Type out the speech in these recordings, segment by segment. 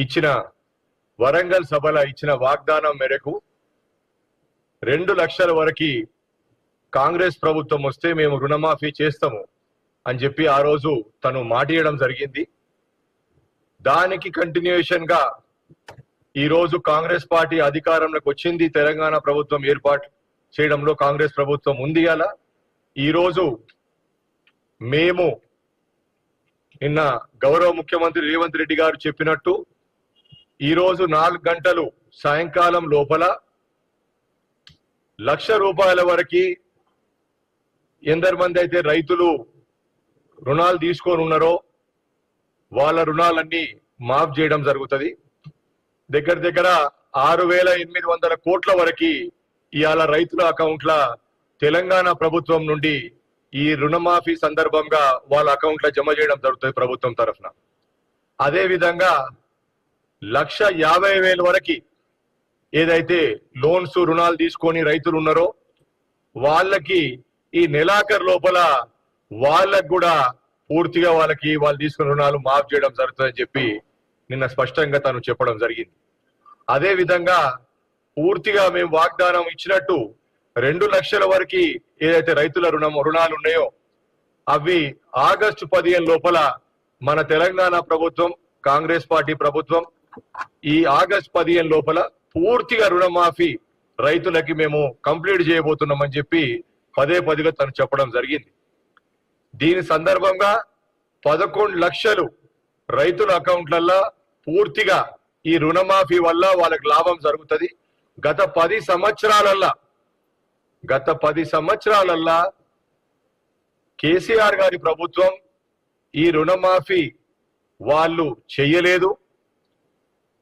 ఇచ్చిన వరంగల్ సభలో ఇచ్చిన వాగ్దానం మేరకు 2 లక్షల వరకు కాంగ్రెస్ ప్రభుత్వం వస్తే మేము రుణమాఫీ చేస్తాము అని చెప్పి ఆ రోజు తను మాటియడం జరిగింది. దానికి కంటిన్యూయేషన్ గా ఈ రోజు కాంగ్రెస్ పార్టీ అధికారంలోకి వచ్చింది. తెలంగాణ ప్రభుత్వం ఏర్పాటు చేయడంలో కాంగ్రెస్ ప్రభుత్వం ఉంది. అలా ఈ రోజు మేము నిన్న గౌరవ ముఖ్యమంత్రి రేవంత్ రెడ్డి గారు చెప్పినట్టు ఈ రోజు 4 గంటలు సాయంకాలం లోపల 1 లక్ష రూపాయల వరకు ఎందరి మంది అయితే రైతులు రుణాలు తీసుకొని ఉన్నారో వాళ్ళ రుణాలన్నీ మాఫ్ చేయడం జరుగుతుంది. దగ్గర 6,800 కోట్ల వరకు ఇవాళ రైతుల అకౌంట్ల తెలంగాణ ప్రభుత్వం నుండి ఈ రుణమాఫీ సందర్భంగా వాళ్ళ అకౌంట్ల జమ చేయడం జరుగుతుంది ప్రభుత్వం తరఫున. అదే విధంగా 1,50,000 వరకు ఏదైతే లోన్స్ రుణాలు తీసుకొని రైతులు ఉన్నారో వాళ్ళకి ఈ నెలాఖరు లోపల వాళ్ళకు కూడా పూర్తిగా వాళ్ళు తీసుకున్న రుణాలు మాఫ్ చేయడం జరుగుతుందని చెప్పి నిన్న స్పష్టంగా తను చెప్పడం జరిగింది. అదే విధంగా పూర్తిగా మేము వాగ్దానం ఇచ్చినట్టు 2 లక్షల వరకు ఏదైతే రైతుల రుణాలు ఉన్నాయో అవి ఆగస్టు 15 లోపల మన తెలంగాణ ప్రభుత్వం కాంగ్రెస్ పార్టీ ప్రభుత్వం ఈ ఆగస్టు 15 లోపల పూర్తిగా రుణమాఫీ రైతులకి మేము కంప్లీట్ చేయబోతున్నామని చెప్పి పదే తను చెప్పడం జరిగింది. దీని సందర్భంగా 11 లక్షలు రైతుల అకౌంట్లల్లో పూర్తిగా ఈ రుణమాఫీ వల్ల వాళ్ళకి లాభం జరుగుతుంది. గత 10 సంవత్సరాలల్లా కేసీఆర్ గారి ప్రభుత్వం ఈ రుణమాఫీ వాళ్ళు చెయ్యలేదు.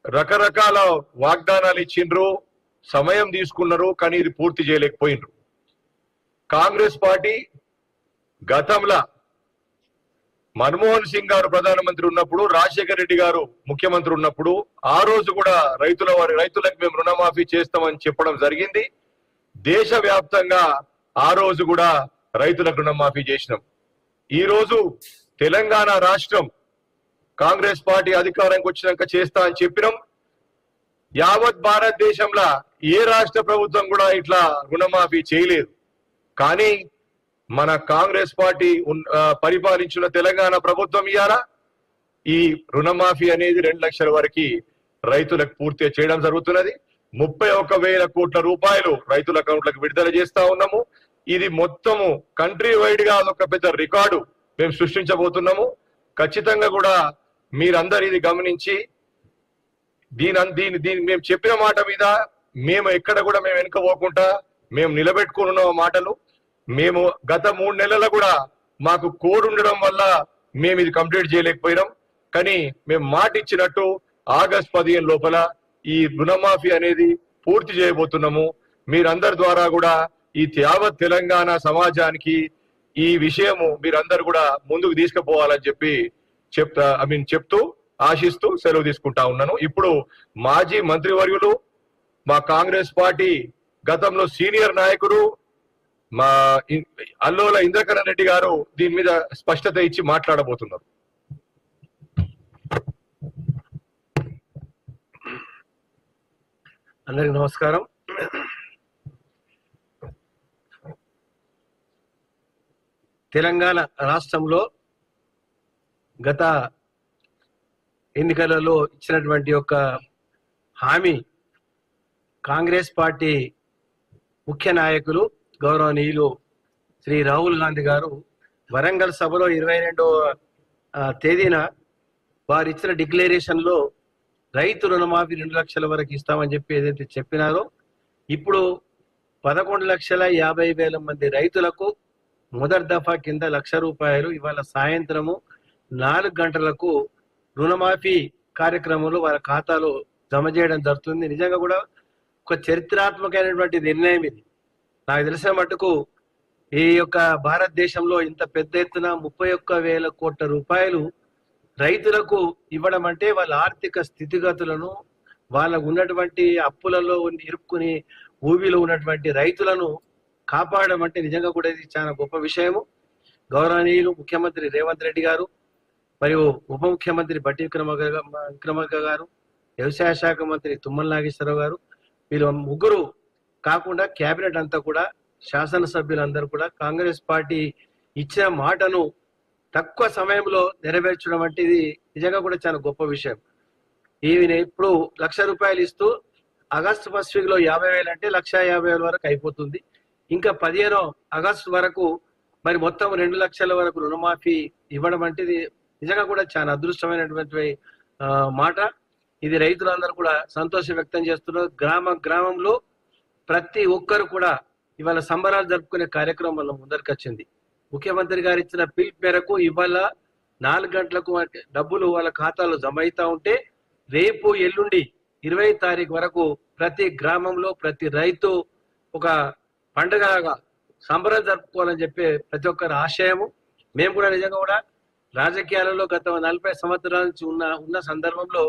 రకరకాల వాగ్దానాలు ఇచ్చిండ్రు, సమయం తీసుకున్నారు, కానీ ఇది పూర్తి చేయలేకపోయినరు. కాంగ్రెస్ పార్టీ గతంలో మన్మోహన్ సింగ్ గారు ప్రధానమంత్రి ఉన్నప్పుడు, రాజశేఖర రెడ్డి గారు ముఖ్యమంత్రి ఉన్నప్పుడు ఆ రోజు కూడా రైతులకు మేము రుణమాఫీ చేస్తామని చెప్పడం జరిగింది. దేశవ్యాప్తంగా ఆ రోజు కూడా రైతులకు రుణమాఫీ చేసినాం. ఈ రోజు తెలంగాణ రాష్ట్రం కాంగ్రెస్ పార్టీ అధికారానికి వచ్చినాక చేస్తా అని చెప్పినాం. యావత్ భారతదేశంలో ఏ రాష్ట్ర ప్రభుత్వం కూడా ఇట్లా రుణమాఫీ చేయలేదు. కానీ మన కాంగ్రెస్ పార్టీ పరిపాలించిన తెలంగాణ ప్రభుత్వం ఇవాళ ఈ రుణమాఫీ అనేది 2 లక్షల వరకు రైతులకు పూర్తిగా చేయడం జరుగుతున్నది. 31,000 కోట్ల రూపాయలు రైతుల అకౌంట్లకు విడుదల చేస్తా ఉన్నాము. ఇది మొత్తము కంట్రీ వైడ్ గా అదొక పెద్ద రికార్డు మేము సృష్టించబోతున్నాము. ఖచ్చితంగా కూడా మీరందరూ ఇది గమనించి దీని మేము చెప్పిన మాట మీద మేము ఎక్కడ కూడా మేము వెనుకపోకుండా మేము నిలబెట్టుకున్న మాటలు. మేము గత 3 నెలలు కూడా మాకు కోడ్ ఉండడం వల్ల మేము ఇది కంప్లీట్ చేయలేకపోయినాం. కానీ మేము మాట ఇచ్చినట్టు ఆగస్టు 15 లోపల ఈ రుణమాఫీ అనేది పూర్తి చేయబోతున్నాము. మీరందరి ద్వారా కూడా ఈ యావత్ తెలంగాణ సమాజానికి ఈ విషయము మీరందరూ కూడా ముందుకు తీసుకుపోవాలని చెప్పి చెప్తూ ఆశిస్తూ సెలవు తీసుకుంటా ఉన్నాను. ఇప్పుడు మాజీ మంత్రివర్యులు మా కాంగ్రెస్ పార్టీ గతంలో సీనియర్ నాయకుడు మా అల్లోల ఇంద్రకరణ్ రెడ్డి గారు దీని మీద స్పష్టత ఇచ్చి మాట్లాడబోతున్నారు. అందరికి నమస్కారం. తెలంగాణ రాష్ట్రంలో గత ఎన్నికలలో ఇచ్చినటువంటి ఒక హామీ కాంగ్రెస్ పార్టీ ముఖ్య నాయకులు గౌరవనీయులు శ్రీ రాహుల్ గాంధీ గారు వరంగల్ సభలో 22వ తేదీన వారు ఇచ్చిన డిక్లరేషన్ లో రైతు రుణమాఫీ 2 లక్షల వరకు ఇస్తామని చెప్పి ఏదైతే చెప్పినారో ఇప్పుడు 11,50,000 మంది రైతులకు మొదటి దఫా కింద 1 లక్ష రూపాయలు ఇవాళ సాయంత్రము 4 గంటలకు రుణమాఫీ కార్యక్రమంలో వారి ఖాతాలో జమ చేయడం జరుగుతుంది. నిజంగా కూడా ఒక చరిత్రాత్మకమైనటువంటి నిర్ణయం ఇది. నాకు తెలిసిన మటుకు ఈ యొక్క భారతదేశంలో ఇంత పెద్ద ఎత్తున 31,000 కోట్ల రూపాయలు రైతులకు ఇవ్వడం అంటే వాళ్ళ ఆర్థిక స్థితిగతులను, వాళ్ళకు ఉన్నటువంటి అప్పులలో ఇరుక్కుని ఊబిలో ఉన్నటువంటి రైతులను కాపాడడం అంటే నిజంగా కూడా ఇది చాలా గొప్ప విషయము. గౌరవనీయులు ముఖ్యమంత్రి రేవంత్ రెడ్డి గారు మరియు ఉప ముఖ్యమంత్రి బట్టి విక్రమార్క గారు వ్యవసాయ శాఖ మంత్రి తుమ్మల నాగేశ్వరరావు గారు, వీళ్ళు ముగ్గురు కాకుండా కేబినెట్ అంతా కూడా, శాసనసభ్యులందరూ కూడా కాంగ్రెస్ పార్టీ ఇచ్చిన మాటను తక్కువ సమయంలో నెరవేర్చడం అంటే ఇది నిజంగా కూడా చాలా గొప్ప విషయం. ఈయన ఇప్పుడు ₹1,00,000 ఇస్తూ ఆగస్టు ఫస్ట్ వీక్ లో 50,000 అంటే 1,50,000 వరకు అయిపోతుంది. ఇంకా 15 ఆగస్టు వరకు మరి మొత్తం 2 లక్షల వరకు రుణమాఫీ ఇవ్వడం అంటే ఇది నిజంగా కూడా చాలా అదృష్టమైనటువంటి మాట. ఇది రైతులందరూ కూడా సంతోషం వ్యక్తం చేస్తున్నారు. గ్రామంలో ప్రతి ఒక్కరు కూడా ఇవాళ సంబరాలు జరుపుకునే కార్యక్రమం వల్ల ముందరికి వచ్చింది. ముఖ్యమంత్రి గారు ఇచ్చిన పిలుపు మేరకు ఇవాళ 4 గంటలకు డబ్బులు వాళ్ళ ఖాతాలో జమ అవుతా ఉంటే, రేపు ఎల్లుండి 20 తారీఖు వరకు ప్రతి గ్రామంలో ప్రతి రైతు ఒక పండుగగా సంబరం జరుపుకోవాలని చెప్పి ప్రతి ఒక్కరి ఆశయము. మేము కూడా నిజంగా కూడా రాజకీయాలలో గత 40 సంవత్సరాల నుంచి ఉన్న సందర్భంలో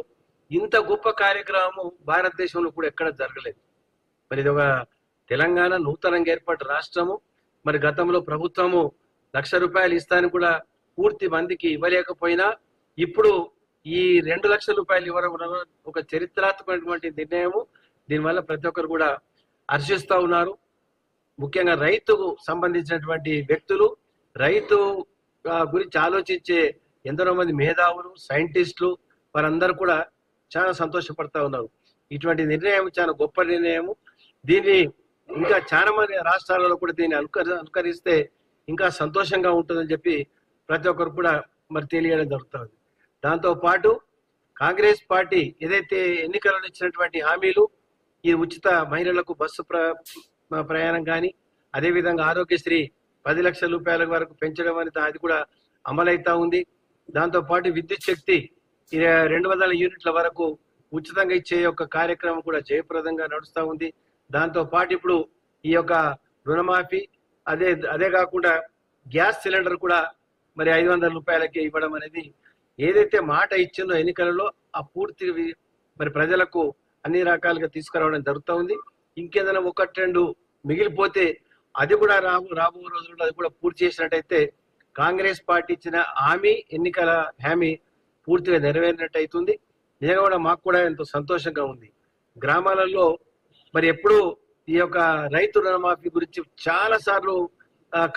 ఇంత గొప్ప కార్యక్రమము భారతదేశంలో కూడా ఎక్కడ జరగలేదు. మరి ఇది ఒక తెలంగాణ నూతనంగా ఏర్పడ్డ రాష్ట్రము. మరి గతంలో ప్రభుత్వము ₹1,00,000 ఇస్తాను కూడా పూర్తి మందికి ఇవ్వలేకపోయినా ఇప్పుడు ఈ ₹2,00,000 ఇవ్వడం ఒక చరిత్రాత్మకమైనటువంటి నిర్ణయము. దీనివల్ల ప్రతి ఒక్కరు కూడా హర్షిస్తూ ఉన్నారు. ముఖ్యంగా రైతుకు సంబంధించినటువంటి వ్యక్తులు, రైతు గురించి ఆలోచించే ఎందరో మంది మేధావులు, సైంటిస్టులు, వారందరూ కూడా చాలా సంతోషపడతా ఉన్నారు. ఇటువంటి నిర్ణయం చాలా గొప్ప నిర్ణయము. దీన్ని ఇంకా చాలా మంది రాష్ట్రాలలో కూడా దీన్ని అనుకరిస్తే ఇంకా సంతోషంగా ఉంటుందని చెప్పి ప్రతి ఒక్కరు కూడా మరి తెలియడం జరుగుతుంది. దాంతో పాటు కాంగ్రెస్ పార్టీ ఏదైతే ఎన్నికలలో ఇచ్చినటువంటి హామీలు, ఈ ఉచిత మహిళలకు బస్సు ప్రయాణం కానీ, అదేవిధంగా ఆరోగ్యశ్రీ ₹10 లక్షల వరకు పెంచడం అనేది అది కూడా అమలైతా ఉంది. దాంతో పాటు విద్యుత్ శక్తి 200 యూనిట్ల వరకు ఉచితంగా ఇచ్చే ఒక కార్యక్రమం కూడా జయప్రదంగా నడుస్తూ ఉంది. దాంతో పాటు ఇప్పుడు ఈ యొక్క రుణమాఫీ, అదే కాకుండా గ్యాస్ సిలిండర్ కూడా మరి ₹500 ఇవ్వడం అనేది ఏదైతే మాట ఇచ్చిందో ఎన్నికలలో ఆ పూర్తి మరి ప్రజలకు అన్ని రకాలుగా తీసుకురావడం జరుగుతూ ఉంది. ఇంకేదైనా 1-2 మిగిలిపోతే అది కూడా రాబో రోజుల్లో అది కూడా పూర్తి చేసినట్టయితే కాంగ్రెస్ పార్టీ ఇచ్చిన ఎన్నికల హామీ పూర్తిగా నెరవేరినట్టు అవుతుంది. నిజంగా కూడా మాకు కూడా ఎంతో సంతోషంగా ఉంది. గ్రామాలలో మరి ఎప్పుడు ఈ యొక్క రైతు రుణమాఫీ గురించి చాలా సార్లు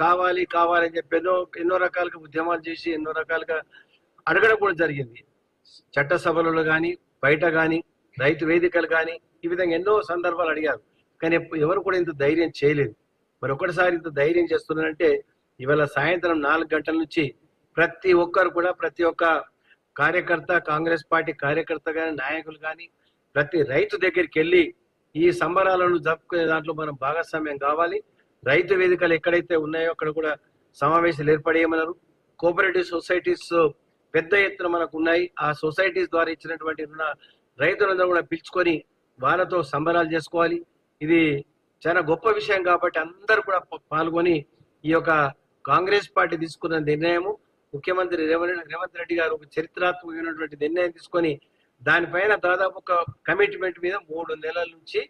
కావాలి అని చెప్పి ఎన్నో రకాలుగా ఉద్యమాలు చేసి ఎన్నో రకాలుగా అడగడం కూడా జరిగింది. చట్టసభలలో కానీ, బయట కానీ, రైతు వేదికలు కానీ, ఈ విధంగా ఎన్నో సందర్భాలు అడిగారు. కానీ ఎవరు కూడా ఇంత ధైర్యం చేయలేదు. మరి ఒకటిసారి ఇంత ధైర్యం చేస్తున్నారంటే ఇవాళ సాయంత్రం 4 గంటల నుంచి ప్రతి ఒక్కరు కూడా, ప్రతి ఒక్క కార్యకర్త, కాంగ్రెస్ పార్టీ కార్యకర్త కానీ, నాయకులు కానీ ప్రతి రైతు దగ్గరికి వెళ్ళి ఈ సంబరాలను జరుపుకునే దాంట్లో మనం భాగస్వామ్యం కావాలి. రైతు వేదికలు ఎక్కడైతే ఉన్నాయో అక్కడ కూడా సమావేశాలు ఏర్పడేయమన్నారు. కోఆపరేటివ్ సొసైటీస్ పెద్ద ఎత్తున మనకు ఉన్నాయి. ఆ సొసైటీస్ ద్వారా ఇచ్చినటువంటి రైతులందరూ కూడా పిలుచుకొని వాళ్ళతో సంబరాలు చేసుకోవాలి. ఇది చాలా గొప్ప విషయం కాబట్టి అందరూ కూడా పాల్గొని ఈ యొక్క కాంగ్రెస్ పార్టీ తీసుకున్న నిర్ణయము, ముఖ్యమంత్రి రేవంత్ రెడ్డి గారు ఒక చరిత్రాత్మకమైనటువంటి నిర్ణయం తీసుకొని దానిపైన దాదాపు ఒక కమిట్మెంట్ మీద 3 నెలల నుంచి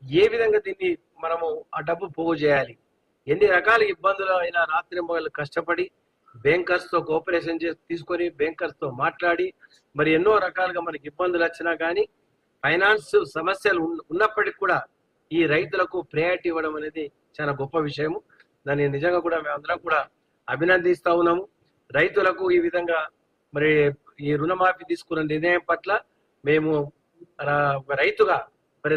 ఏ విధంగా దీన్ని మనము ఆ డబ్బు పోగు చేయాలి, ఎన్ని రకాల ఇబ్బందులు అయినా రాత్రింబగళ్ళు కష్టపడి బ్యాంకర్స్ తో కోఆపరేషన్ తీసుకొని బ్యాంకర్స్ తో మాట్లాడి మరి ఎన్నో రకాలుగా మనకి ఇబ్బందులు వచ్చినా కానీ ఫైనాన్స్ సమస్యలు ఉన్నప్పటికీ కూడా ఈ రైతులకు ప్రయారిటీ ఇవ్వడం అనేది చాలా గొప్ప విషయము. దాన్ని నిజంగా కూడా మేమందరం కూడా అభినందిస్తా ఉన్నాము. రైతులకు ఈ విధంగా మరి ఈ రుణమాఫీ తీసుకున్న నిర్ణయం పట్ల మేము రైతుగా మరి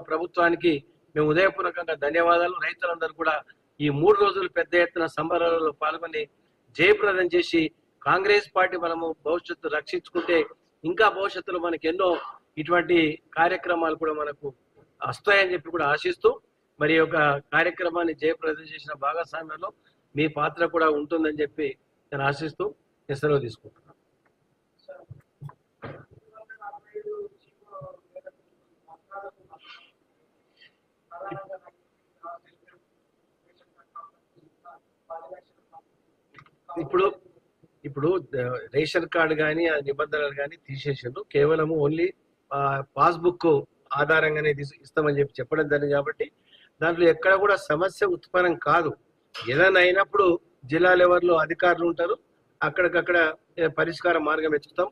ప్రభుత్వానికి మేము ఉదయపూర్వకంగా ధన్యవాదాలు. రైతులందరూ కూడా ఈ 3 రోజులు పెద్ద ఎత్తున సంబరాలలో పాల్గొని జయప్రదం చేసి కాంగ్రెస్ పార్టీ మనము భవిష్యత్తు రక్షించుకుంటే ఇంకా భవిష్యత్తులో మనకి ఎన్నో ఇటువంటి కార్యక్రమాలు కూడా మనకు వస్తాయని చెప్పి కూడా ఆశిస్తూ మరి ఒక కార్యక్రమాన్ని జయప్రదం చేసిన భాగస్వామ్యంలో మీ పాత్ర కూడా ఉంటుందని చెప్పి నేను ఆశిస్తూ సెలవు తీసుకుంటున్నాను. ఇప్పుడు రేషన్ కార్డు కానీ ఆ నిబంధనలు కానీ తీసేసారు. కేవలము ఓన్లీ పాస్బుక్ ఆధారంగానే ఇస్తామని చెప్పడం జరిగింది కాబట్టి దాంట్లో ఎక్కడ కూడా సమస్య ఉత్పన్నం కాదు. ఏదైనా అయినప్పుడు జిల్లా లెవెల్లో అధికారులు ఉంటారు, అక్కడికక్కడ పరిష్కార మార్గం వెతుకుతాం.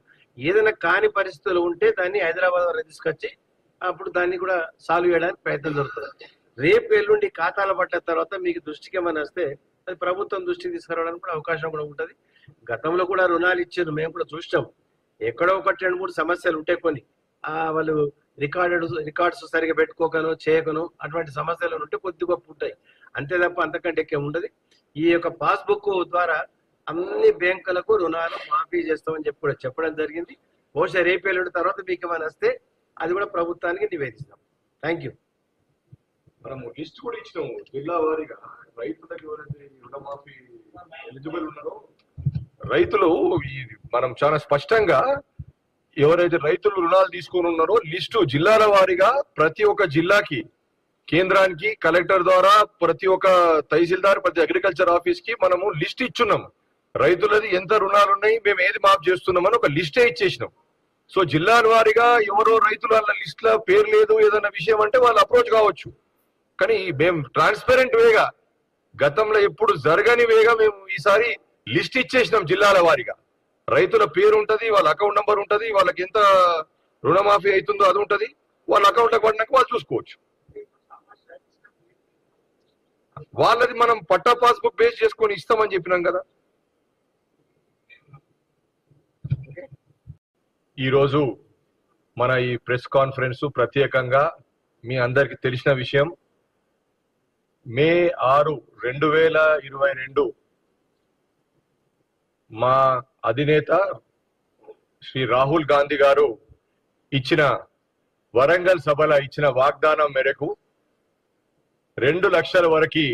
ఏదైనా కాని పరిస్థితులు ఉంటే దాన్ని హైదరాబాద్ వరకు తీసుకొచ్చి అప్పుడు దాన్ని కూడా సాల్వ్ చేయడానికి ప్రయత్నం జరుగుతుంది. రేపు ఎల్లుండి ఖాతాలు పట్టిన తర్వాత మీకు దృష్టికి ఏమైనా వస్తే అది ప్రభుత్వం దృష్టికి తీసుకురావడానికి కూడా అవకాశం కూడా ఉంటుంది. గతంలో కూడా రుణాలు ఇచ్చారు, మేము కూడా చూసాం. ఎక్కడో ఒకటి 2-3 సమస్యలు ఉంటాయి కొన్ని, వాళ్ళు రికార్డ్స్ సరిగా పెట్టుకోకను చేయకను అటువంటి సమస్యలు ఉంటే కొద్ది గొప్ప ఉంటాయి, అంతే తప్ప అంతకంటే ఎక్కువ ఉండదు. ఈ యొక్క పాస్బుక్ ద్వారా అన్ని బ్యాంకులకు రుణాలు మాఫీ చేస్తామని చెప్పి కూడా చెప్పడం జరిగింది. బహుశా రేపు ఎల్లుండి తర్వాత మీకు ఏమైనా వస్తే అది కూడా ప్రభుత్వానికి నివేదిస్తాం. Thank you. మనము లిస్ట్ కూడా ఇచ్చినాము జిల్లా వారీగా రైతులకు ఎవరైతే రుణమాఫీ ఎలిజిబుల్ ఉన్నారో రైతులు మనం చాలా స్పష్టంగా ఎవరైతే రైతులు రుణాలు తీసుకొని ఉన్నారో లిస్టు జిల్లాల వారీగా ప్రతి ఒక్క జిల్లాకి కేంద్రానికి కలెక్టర్ ద్వారా ప్రతి ఒక్క తహసీల్దార్ ప్రతి అగ్రికల్చర్ ఆఫీస్ కి మనము లిస్ట్ ఇచ్చున్నాం. రైతులది ఎంత రుణాలు ఉన్నాయి, మేము ఏది మాఫ్ చేస్తున్నామని ఒక లిస్టే ఇచ్చేసినాం. సో జిల్లాల వారీగా ఎవరో రైతుల లిస్ట్ లో పేరు లేదు ఏదైనా విషయం అంటే వాళ్ళు అప్రోచ్ కావచ్చు. కానీ మేము ట్రాన్స్పరెంట్ వేగా గతంలో ఎప్పుడు జరగని వేగా మేము ఈసారి లిస్ట్ ఇచ్చేసినాం. జిల్లాల వారీగా రైతుల పేరు ఉంటది, వాళ్ళ అకౌంట్ నంబర్ ఉంటది, వాళ్ళకి ఎంత రుణమాఫీ అవుతుందో అది ఉంటది, వాళ్ళ అకౌంట్ లో పడినాక వాళ్ళు చూసుకోవచ్చు. వాళ్ళది మనం పట్టా పాస్బుక్ బేస్ చేసుకొని ఇస్తామని చెప్పినాం కదా. ఈరోజు మన ఈ ప్రెస్ కాన్ఫరెన్స్ ప్రత్యేకంగా మీ అందరికి తెలిసిన విషయం, మే 6, 2022 మా అధినేత శ్రీ రాహుల్ గాంధీ గారు ఇచ్చిన వరంగల్ సభలో ఇచ్చిన వాగ్దానం మేరకు 2 లక్షల వరకు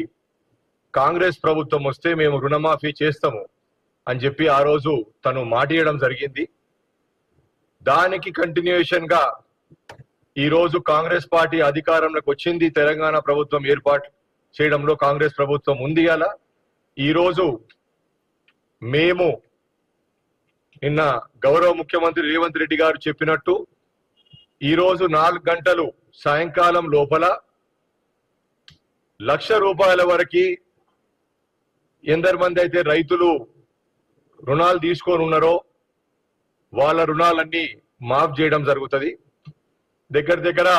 కాంగ్రెస్ ప్రభుత్వం వస్తే మేము రుణమాఫీ చేస్తాము అని చెప్పి ఆ రోజు తను మాట ఇవ్వడం జరిగింది. దానికి కంటిన్యూయేషన్ గా ఈ రోజు కాంగ్రెస్ పార్టీ అధికారంలోకి వచ్చింది. తెలంగాణ ప్రభుత్వం ఏర్పాటు చేయడంలో కాంగ్రెస్ ప్రభుత్వం ఉంది. అలా ఈ రోజు మేము నిన్న గౌరవ ముఖ్యమంత్రి రేవంత్ రెడ్డి గారు చెప్పినట్టు ఈ రోజు 4 గంటలు సాయంకాలం లోపల 1 లక్ష రూపాయల వరకు ఎందరి మంది అయితే రైతులు రుణాలు తీసుకొని ఉన్నారో వాళ్ళ రుణాలన్నీ మాఫ్ చేయడం జరుగుతుంది. దగ్గర దగ్గర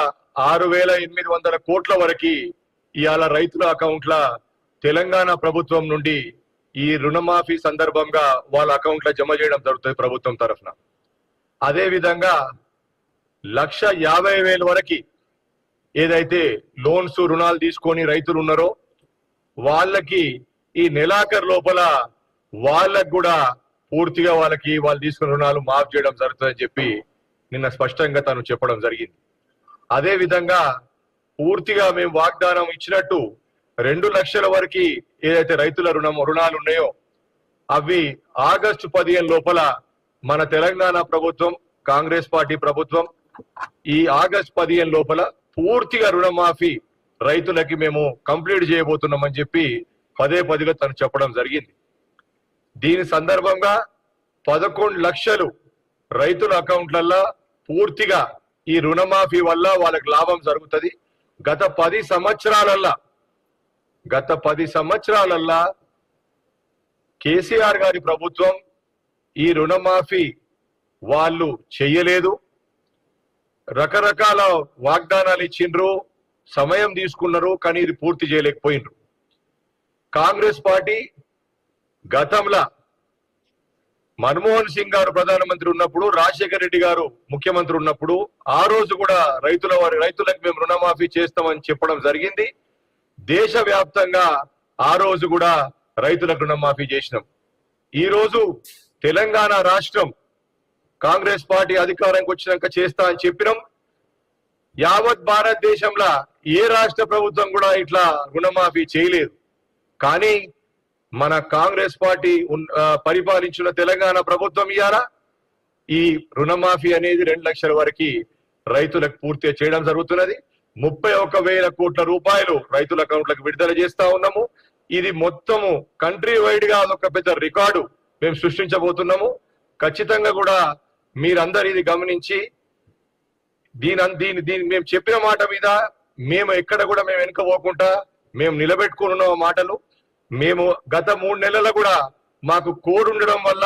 6,800 కోట్ల వరకు ఇవాళ రైతుల అకౌంట్ల తెలంగాణ ప్రభుత్వం నుండి ఈ రుణమాఫీ సందర్భంగా వాళ్ళ అకౌంట్ల జమ చేయడం జరుగుతుంది ప్రభుత్వం తరఫున. అదే విధంగా 1,50,000 వరకు ఏదైతే లోన్స్ రుణాలు తీసుకొని రైతులు ఉన్నారో వాళ్ళకి ఈ నెలాఖరు లోపల వాళ్ళకు కూడా పూర్తిగా వాళ్ళు తీసుకున్న రుణాలు మాఫ్ చేయడం జరుగుతుందని చెప్పి నిన్న స్పష్టంగా తను చెప్పడం జరిగింది. అదే విధంగా పూర్తిగా మేము వాగ్దానం ఇచ్చినట్టు 2 లక్షల వరకు ఏదైతే రైతుల రుణాలు ఉన్నాయో అవి ఆగస్టు 15 లోపల మన తెలంగాణ ప్రభుత్వం కాంగ్రెస్ పార్టీ ప్రభుత్వం ఈ ఆగస్టు 15 లోపల పూర్తిగా రుణమాఫీ రైతులకి మేము కంప్లీట్ చేయబోతున్నామని చెప్పి పదే తను చెప్పడం జరిగింది. దీని సందర్భంగా 11 లక్షలు రైతుల అకౌంట్లల్లో పూర్తిగా ఈ రుణమాఫీ వల్ల వాళ్ళకి లాభం జరుగుతుంది. గత 10 సంవత్సరాలల్లా కేసీఆర్ గారి ప్రభుత్వం ఈ రుణమాఫీ వాళ్ళు చెయ్యలేదు. రకరకాల వాగ్దానాలు ఇచ్చిండ్రు, సమయం తీసుకున్నారు, కానీ ఇది పూర్తి చేయలేకపోయిండ్రు. కాంగ్రెస్ పార్టీ గతంలో మన్మోహన్ సింగ్ గారు ప్రధానమంత్రి ఉన్నప్పుడు, రాజశేఖర రెడ్డి గారు ముఖ్యమంత్రి ఉన్నప్పుడు ఆ రోజు కూడా రైతులకు మేము రుణమాఫీ చేస్తామని చెప్పడం జరిగింది. దేశవ్యాప్తంగా ఆ రోజు కూడా రైతులకు రుణమాఫీ చేసినాం. ఈ రోజు తెలంగాణ రాష్ట్రం కాంగ్రెస్ పార్టీ అధికారానికి వచ్చినాక చేస్తా అని చెప్పినాం. యావత్ భారతదేశంలో ఏ రాష్ట్ర ప్రభుత్వం కూడా ఇట్లా రుణమాఫీ చేయలేదు. కానీ మన కాంగ్రెస్ పార్టీ పరిపాలించిన తెలంగాణ ప్రభుత్వం ఇవాళ ఈ రుణమాఫీ అనేది 2 లక్షల వరకు రైతులకు పూర్తిగా చేయడం జరుగుతున్నది. 31,000 కోట్ల రూపాయలు రైతుల అకౌంట్లకు విడుదల చేస్తా ఉన్నాము. ఇది మొత్తము కంట్రీ వైడ్ గా అదొక పెద్ద రికార్డు మేము సృష్టించబోతున్నాము. ఖచ్చితంగా కూడా మీరందరూ ఇది గమనించి దీని మేము చెప్పిన మాట మీద మేము ఎక్కడ కూడా మేము వెనుకపోకుండా మేము నిలబెట్టుకున్న మాటలు. మేము గత 3 నెలలు కూడా మాకు కోడ్ ఉండడం వల్ల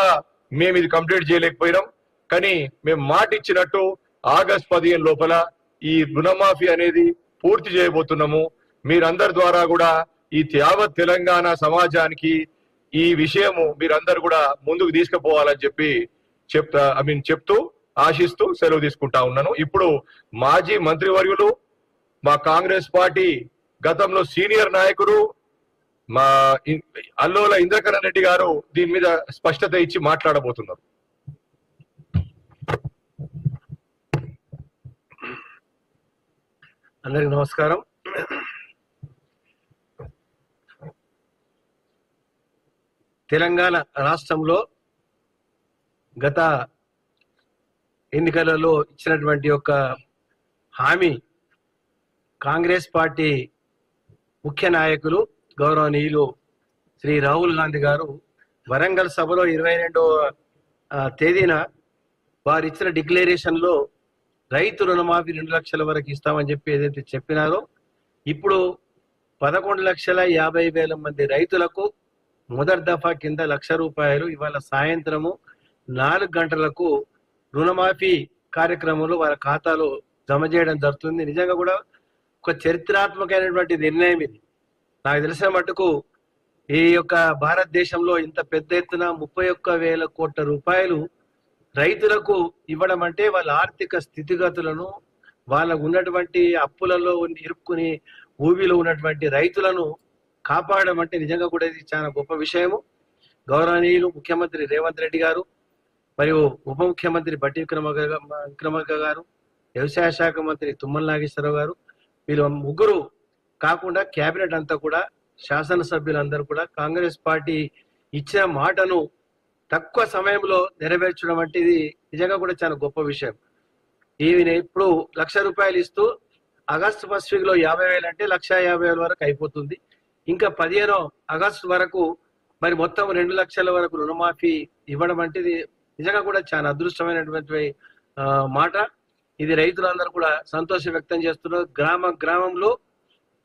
మేము ఇది కంప్లీట్ చేయలేకపోయినాం. కానీ మేము మాట ఇచ్చినట్టు ఆగస్ట్ 15 లోపల ఈ రుణమాఫీ అనేది పూర్తి చేయబోతున్నాము. మీరందరి ద్వారా కూడా ఈ యావత్ తెలంగాణ సమాజానికి ఈ విషయము మీరందరూ కూడా ముందుకు తీసుకుపోవాలని చెప్పి చెప్తూ ఆశిస్తూ సెలవు తీసుకుంటా ఉన్నాను. ఇప్పుడు మాజీ మంత్రివర్యులు మా కాంగ్రెస్ పార్టీ గతంలో సీనియర్ నాయకుడు మా అల్లోల ఇంద్రకరణ్ రెడ్డి గారు దీని మీద స్పష్టత ఇచ్చి మాట్లాడబోతున్నారు. అందరికి నమస్కారం. తెలంగాణ రాష్ట్రంలో గత ఎన్నికలలో ఇచ్చినటువంటి యొక్క హామీ కాంగ్రెస్ పార్టీ ముఖ్య నాయకులు గౌరవనీయులు శ్రీ రాహుల్ గాంధీ గారు వరంగల్ సభలో 22వ తేదీన వారు ఇచ్చిన డిక్లరేషన్ లో రైతు రుణమాఫీ 2 లక్షల వరకు ఇస్తామని చెప్పి ఏదైతే చెప్పినారో ఇప్పుడు 11,50,000 మంది రైతులకు మొదటి దఫా కింద ₹1,00,000 ఇవాళ సాయంత్రము 4 గంటలకు రుణమాఫీ కార్యక్రమంలో వారి ఖాతాలో జమ చేయడం జరుగుతుంది. నిజంగా కూడా ఒక చరిత్రాత్మకమైనటువంటి నిర్ణయం ఇది. నాకు తెలిసిన మటుకు ఈ యొక్క భారతదేశంలో ఇంత పెద్ద ఎత్తున 31,000 కోట్ల రూపాయలు రైతులకు ఇవ్వడం అంటే వాళ్ళ ఆర్థిక స్థితిగతులను వాళ్ళకు ఉన్నటువంటి అప్పులలో ఇరుక్కుని ఊబిలో ఉన్నటువంటి రైతులను కాపాడడం అంటే నిజంగా కూడా ఇది చాలా గొప్ప విషయము. గౌరవనీయులు ముఖ్యమంత్రి రేవంత్ రెడ్డి గారు మరియు ఉప ముఖ్యమంత్రి బట్టి విక్రమార్క గారు, వ్యవసాయ శాఖ మంత్రి తుమ్మల నాగేశ్వరరావు గారు, వీళ్ళు ముగ్గురు కాకుండా కేబినెట్ అంతా కూడా శాసనసభ్యులందరూ కూడా కాంగ్రెస్ పార్టీ ఇచ్చిన మాటను తక్కువ సమయంలో నెరవేర్చడం అంటే ఇది నిజంగా కూడా చాలా గొప్ప విషయం. ఈయన ఇప్పుడు ₹1,00,000 ఇస్తూ ఆగస్టు 1 వీక్ లో 50,000 అంటే 1,50,000 వరకు అయిపోతుంది. ఇంకా 15 ఆగస్టు వరకు మరి మొత్తం 2 లక్షల వరకు రుణమాఫీ ఇవ్వడం అంటే ఇది నిజంగా కూడా చాలా అదృష్టమైనటువంటి మాట. ఇది రైతులందరూ కూడా సంతోషం వ్యక్తం చేస్తున్నారు. గ్రామంలో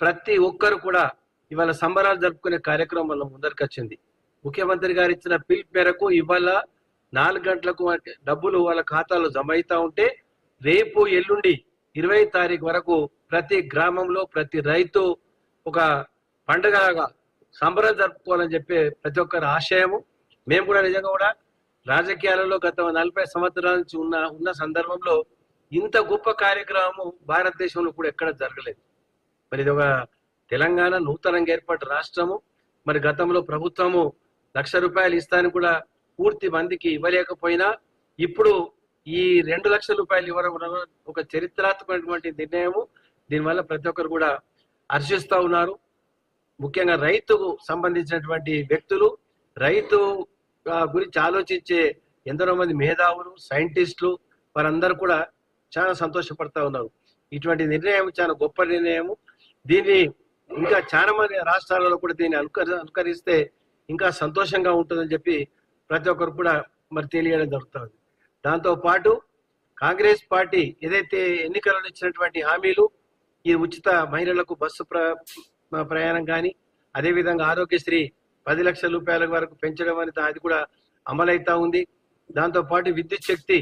ప్రతి ఒక్కరు కూడా ఇవాళ సంబరాలు జరుపుకునే కార్యక్రమం వల్ల ముందరికి వచ్చింది. ముఖ్యమంత్రి గారు ఇచ్చిన పిలుపు మేరకు ఇవాళ 4 గంటలకు డబ్బులు వాళ్ళ ఖాతాలో జమ అవుతా ఉంటే రేపు ఎల్లుండి 20 తారీఖు వరకు ప్రతి గ్రామంలో ప్రతి రైతు ఒక పండుగగా సంబరాలు జరుపుకోవాలని చెప్పి ప్రతి ఒక్కరి ఆశయము. మేము కూడా నిజంగా కూడా రాజకీయాలలో గత 40 సంవత్సరాల నుంచి ఉన్న సందర్భంలో ఇంత గొప్ప కార్యక్రమం భారతదేశంలో కూడా ఎక్కడ జరగలేదు. మరి ఇది ఒక తెలంగాణ నూతనంగా ఏర్పడ్డ రాష్ట్రము. మరి గతంలో ప్రభుత్వము ₹1,00,000 ఇస్తాను కూడా పూర్తి మందికి ఇవ్వలేకపోయినా ఇప్పుడు ఈ ₹2 లక్షల ఇవ్వడం ఒక చరిత్రాత్మకమైనటువంటి నిర్ణయము. దీనివల్ల ప్రతి ఒక్కరు కూడా హర్షిస్తూ ఉన్నారు. ముఖ్యంగా రైతుకు సంబంధించినటువంటి వ్యక్తులు, రైతు గురించి ఆలోచించే ఎందరో మంది మేధావులు, సైంటిస్టులు వారందరూ కూడా చాలా సంతోషపడతా ఉన్నారు. ఇటువంటి నిర్ణయం చాలా గొప్ప నిర్ణయము. దీన్ని ఇంకా చాలా మంది రాష్ట్రాలలో కూడా దీన్ని అనుకరిస్తే ఇంకా సంతోషంగా ఉంటుందని చెప్పి ప్రతి ఒక్కరు కూడా మరి తెలియడం జరుగుతుంది. దాంతో పాటు కాంగ్రెస్ పార్టీ ఏదైతే ఎన్నికలలో ఇచ్చినటువంటి హామీలు, ఈ ఉచిత మహిళలకు బస్సు ప్రయాణం కానీ, అదేవిధంగా ఆరోగ్యశ్రీ ₹10 లక్షల వరకు పెంచడం అనేది అది కూడా అమలైతా ఉంది. దాంతో పాటు విద్యుత్ శక్తి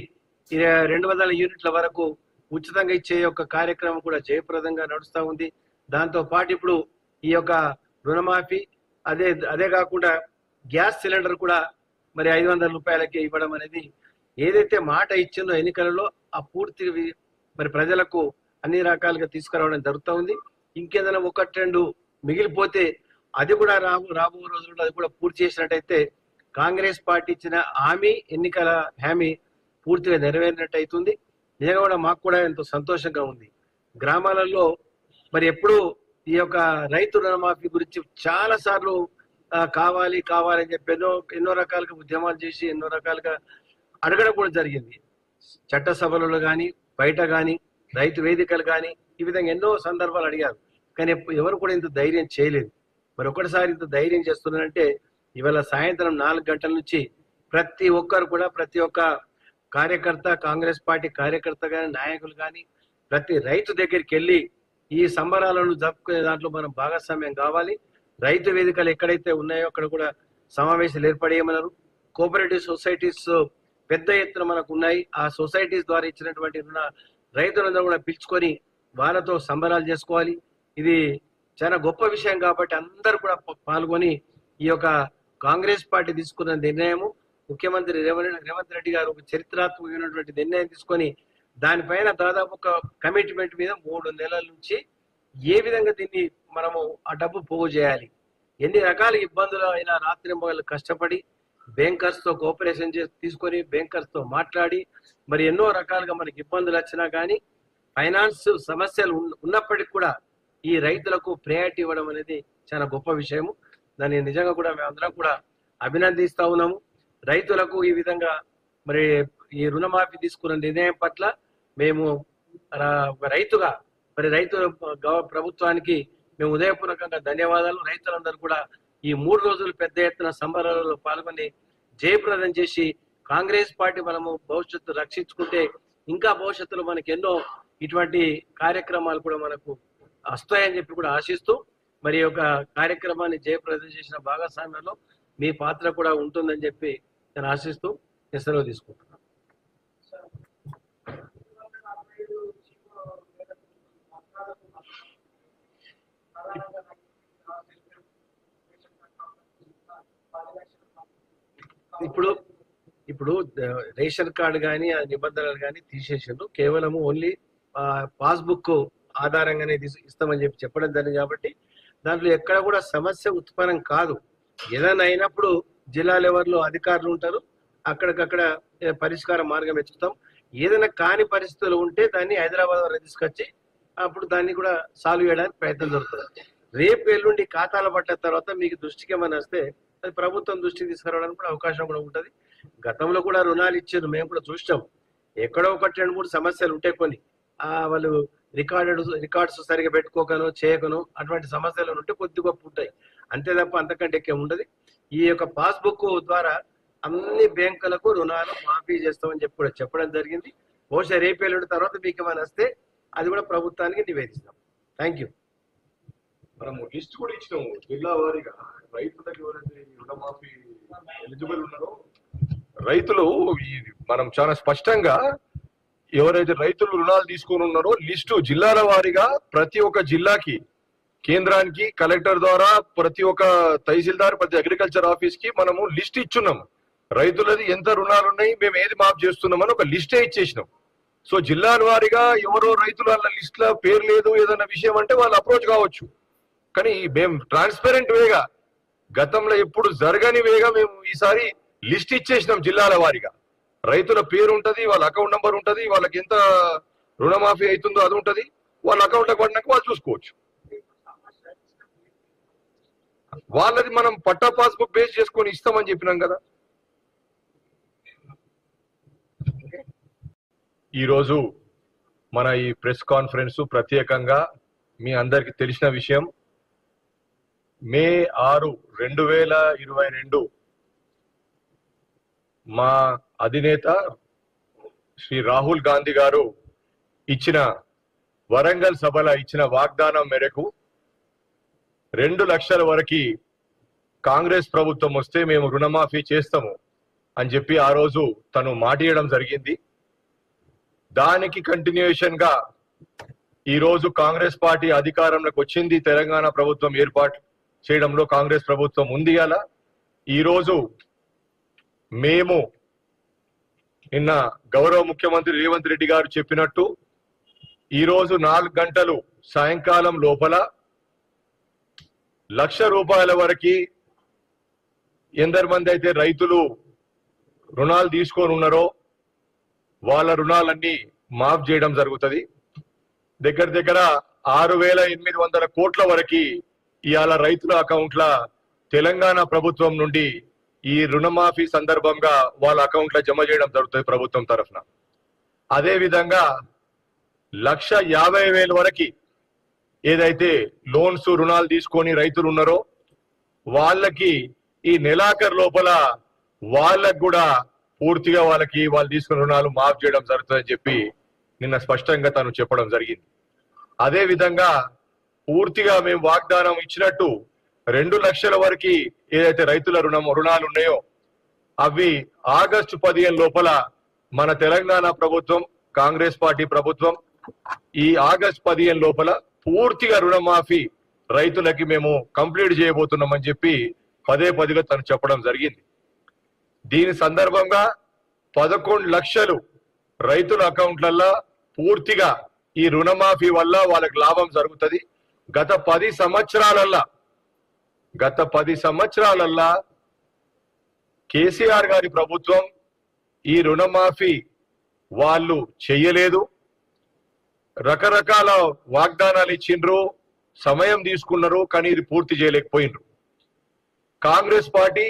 200 యూనిట్ల వరకు ఉచితంగా ఇచ్చే యొక్క కార్యక్రమం కూడా జయప్రదంగా నడుస్తూ ఉంది. దాంతో పాటు ఇప్పుడు ఈ యొక్క రుణమాఫీ అదే కాకుండా గ్యాస్ సిలిండర్ కూడా మరి ₹500 ఇవ్వడం అనేది ఏదైతే మాట ఇచ్చిందో ఎన్నికలలో ఆ పూర్తి మరి ప్రజలకు అన్ని రకాలుగా తీసుకురావడం జరుగుతూ ఉంది. ఇంకేదైనా 1-2 మిగిలిపోతే అది కూడా రాబో రోజుల్లో అది కూడా పూర్తి చేసినట్టయితే కాంగ్రెస్ పార్టీ ఇచ్చిన ఎన్నికల హామీ పూర్తిగా నెరవేరినట్టు అవుతుంది. నిజంగా కూడా మాకు కూడా ఎంతో సంతోషంగా ఉంది. గ్రామాలలో మరి ఎప్పుడు ఈ యొక్క రైతు రుణమాఫీ గురించి చాలా సార్లు కావాలని చెప్పి ఎన్నో రకాలుగా ఉద్యమాలు చేసి ఎన్నో రకాలుగా అడగడం కూడా జరిగింది. చట్టసభలలో కానీ, బయట కానీ, రైతు వేదికలు కానీ, ఈ విధంగా ఎన్నో సందర్భాలు అడిగారు. కానీ ఎవరు కూడా ఇంత ధైర్యం చేయలేదు. మరి ఒకటిసారి ఇంత ధైర్యం చేస్తున్నారంటే ఇవాళ సాయంత్రం 4 గంటల నుంచి ప్రతి ఒక్కరు కూడా, ప్రతి ఒక్క కార్యకర్త, కాంగ్రెస్ పార్టీ కార్యకర్త కానీ, నాయకులు కానీ ప్రతి రైతు దగ్గరికి వెళ్ళి ఈ సంబరాలను జరుపుకునే దాంట్లో మనం భాగస్వామ్యం కావాలి. రైతు వేదికలు ఎక్కడైతే ఉన్నాయో అక్కడ కూడా సమావేశాలు ఏర్పడేయమన్నారు. కోఆపరేటివ్ సొసైటీస్ పెద్ద ఎత్తున మనకు ఉన్నాయి. ఆ సొసైటీస్ ద్వారా ఇచ్చినటువంటి రైతులందరూ కూడా పిలుచుకొని వాళ్ళతో సంబరాలు చేసుకోవాలి. ఇది చాలా గొప్ప విషయం కాబట్టి అందరూ కూడా పాల్గొని ఈ యొక్క కాంగ్రెస్ పార్టీ తీసుకున్న నిర్ణయము, ముఖ్యమంత్రి రేవంత్ రెడ్డి గారు ఒక చరిత్రాత్మకమైనటువంటి నిర్ణయం తీసుకొని దానిపైన దాదాపు ఒక కమిట్మెంట్ మీద 3 నెలల నుంచి ఏ విధంగా దీన్ని మనము ఆ డబ్బు పోగు చేయాలి, ఎన్ని రకాల ఇబ్బందులు అయినా రాత్రింబగళ్ళు కష్టపడి బ్యాంకర్స్ తో కోఆపరేషన్ తీసుకొని బ్యాంకర్స్ తో మాట్లాడి మరి ఎన్నో రకాలుగా మనకి ఇబ్బందులు వచ్చినా కానీ ఫైనాన్స్ సమస్యలు ఉన్నప్పటికీ కూడా ఈ రైతులకు ప్రయారిటీ ఇవ్వడం అనేది చాలా గొప్ప విషయము. దాన్ని నిజంగా కూడా మేమందరం కూడా అభినందిస్తా ఉన్నాము. రైతులకు ఈ విధంగా మరి ఈ రుణమాఫీ తీసుకున్న నిర్ణయం పట్ల మేము రైతుగా మరి రైతు ప్రభుత్వానికి మేము ఉదయపూర్వకంగా ధన్యవాదాలు. రైతులందరూ కూడా ఈ 3 రోజులు పెద్ద ఎత్తున సంబరాలలో పాల్గొని జయప్రదం చేసి కాంగ్రెస్ పార్టీ మనము భవిష్యత్తు రక్షించుకుంటే ఇంకా భవిష్యత్తులో మనకి ఎన్నో ఇటువంటి కార్యక్రమాలు కూడా మనకు వస్తాయని చెప్పి కూడా ఆశిస్తూ మరి ఒక కార్యక్రమాన్ని జయప్రదం చేసిన భాగస్వామ్యంలో మీ పాత్ర కూడా ఉంటుందని చెప్పి నేను ఆశిస్తూ సెలవు తీసుకుంటున్నాను. ఇప్పుడు రేషన్ కార్డు కానీ ఆ నిబంధనలు కానీ తీసేసిండ్రు. కేవలం ఓన్లీ పాస్బుక్ ఆధారంగానే ఇస్తామని చెప్పడం జరిగింది కాబట్టి దాంట్లో ఎక్కడ కూడా సమస్య ఉత్పన్నం కాదు. ఏదైనా అయినప్పుడు జిల్లా లెవెల్లో అధికారులు ఉంటారు, అక్కడికక్కడ పరిష్కార మార్గం వెతుకుతాం. ఏదైనా కాని పరిస్థితులు ఉంటే దాన్ని హైదరాబాద్ వరకు తీసుకొచ్చి అప్పుడు దాన్ని కూడా సాల్వ్ చేయడానికి ప్రయత్నం జరుగుతుంది. రేపు ఎల్లుండి ఖాతాలు పట్టిన తర్వాత మీకు దృష్టికి ఏమైనా వస్తే అది ప్రభుత్వం దృష్టికి తీసుకురావడానికి కూడా అవకాశం కూడా ఉంటుంది. గతంలో కూడా రుణాలు ఇచ్చారు, మేము కూడా చూసాం. ఎక్కడో 1-2-3 సమస్యలు ఉంటాయి. కొన్ని వాళ్ళు రికార్డ్స్ సరిగా పెట్టుకోకను చేయకను అటువంటి సమస్యలు ఉంటే కొద్ది గొప్ప ఉంటాయి, అంతే తప్ప అంతకంటే ఎక్కువ ఉండదు. ఈ యొక్క పాస్బుక్ ద్వారా అన్ని బ్యాంకులకు రుణాలు మాఫీ చేస్తామని చెప్పి కూడా చెప్పడం జరిగింది. బహుశా రేపేళ్ళ తర్వాత మీకు ఏమైనా వస్తే అది కూడా ప్రభుత్వానికి నివేదిస్తాం. Thank you. మనం లిస్ట్ కూడా ఇచ్చినాము జిల్లా వారీగా రైతులకు ఎవరైతే రుణమాఫీ ఎలిజిబుల్ ఉన్నారో రైతులు మనం చాలా స్పష్టంగా ఎవరైతే రైతులు రుణాలు తీసుకొని ఉన్నారో లిస్టు జిల్లాల వారీగా ప్రతి ఒక్క జిల్లాకి కేంద్రానికి కలెక్టర్ ద్వారా ప్రతి ఒక్క తహసీల్దార్ ప్రతి అగ్రికల్చర్ ఆఫీస్ కి మనము లిస్ట్ ఇచ్చున్నాం. రైతులది ఎంత రుణాలు ఉన్నాయి, మేము ఏది మాఫ్ చేస్తున్నామని ఒక లిస్టే ఇచ్చేసినాం. సో జిల్లాల వారీగా ఎవరో రైతుల లిస్ట్ లో పేరు లేదు ఏదైనా విషయం అంటే వాళ్ళు అప్రోచ్ కావచ్చు. కానీ మేము ట్రాన్స్పరెంట్ వేగా గతంలో ఎప్పుడు జరగని వేగా మేము ఈసారి లిస్ట్ ఇచ్చేసినాం. జిల్లాల వారీగా రైతుల పేరు ఉంటది, వాళ్ళ అకౌంట్ నంబర్ ఉంటది, వాళ్ళకి ఎంత రుణమాఫీ అవుతుందో అది ఉంటది, వాళ్ళ అకౌంట్ లో పడినాక వాళ్ళు చూసుకోవచ్చు. వాళ్ళది మనం పట్టా పాస్బుక్ బేస్ చేసుకొని ఇస్తామని చెప్పినాం కదా. ఈరోజు మన ఈ ప్రెస్ కాన్ఫరెన్స్ ప్రత్యేకంగా మీ అందరికి తెలిసిన విషయం, మే 6, 2022 మా అధినేత శ్రీ రాహుల్ గాంధీ గారు ఇచ్చిన వరంగల్ సభలో ఇచ్చిన వాగ్దానం మేరకు 2 లక్షల వరకు కాంగ్రెస్ ప్రభుత్వం వస్తే మేము రుణమాఫీ చేస్తాము అని చెప్పి ఆ రోజు తను మాటియడం జరిగింది. దానికి కంటిన్యూయేషన్ గా ఈ రోజు కాంగ్రెస్ పార్టీ అధికారంలోకి వచ్చింది. తెలంగాణ ప్రభుత్వం ఏర్పాటు చేయడంలో కాంగ్రెస్ ప్రభుత్వం ఉంది. అలా ఈ రోజు మేము నిన్న గౌరవ ముఖ్యమంత్రి రేవంత్ రెడ్డి గారు చెప్పినట్టు ఈ రోజు 4 గంటలు సాయంకాలం లోపల 1 లక్ష రూపాయల వరకు ఎందరి మంది అయితే రైతులు రుణాలు తీసుకొని ఉన్నారో వాళ్ళ రుణాలన్నీ మాఫ్ చేయడం జరుగుతుంది. దగ్గర దగ్గర 6,800 కోట్ల వరకు ఇవాళ రైతుల అకౌంట్ల తెలంగాణ ప్రభుత్వం నుండి ఈ రుణమాఫీ సందర్భంగా వాళ్ళ అకౌంట్ల జమ చేయడం జరుగుతుంది ప్రభుత్వం తరఫున. అదే విధంగా 1,50,000 వరకు ఏదైతే లోన్స్ రుణాలు తీసుకొని రైతులు ఉన్నారో వాళ్ళకి ఈ నెలాఖరు లోపల వాళ్ళకు కూడా పూర్తిగా వాళ్ళు తీసుకున్న రుణాలు మాఫ్ చేయడం జరుగుతుందని చెప్పి నిన్న స్పష్టంగా తను చెప్పడం జరిగింది. అదే విధంగా పూర్తిగా మేము వాగ్దానం ఇచ్చినట్టు 2 లక్షల వరకు ఏదైతే రైతుల రుణాలు ఉన్నాయో అవి ఆగస్టు 15 లోపల మన తెలంగాణ ప్రభుత్వం, కాంగ్రెస్ పార్టీ ప్రభుత్వం ఈ ఆగస్టు 15 లోపల పూర్తిగా రుణమాఫీ రైతులకి మేము కంప్లీట్ చేయబోతున్నామని చెప్పి పదే పదిగా తను చెప్పడం జరిగింది. దీని సందర్భంగా 11 లక్షలు రైతుల అకౌంట్లల్లో పూర్తిగా ఈ రుణమాఫీ వల్ల వాళ్ళకి లాభం జరుగుతుంది. గత 10 సంవత్సరాలల్లా కేసీఆర్ గారి ప్రభుత్వం ఈ రుణమాఫీ వాళ్ళు చెయ్యలేదు. రకరకాల వాగ్దానాలు ఇచ్చిండ్రు, సమయం తీసుకున్నారు, కానీ ఇది పూర్తి చేయలేకపోయిండ్రు. కాంగ్రెస్ పార్టీ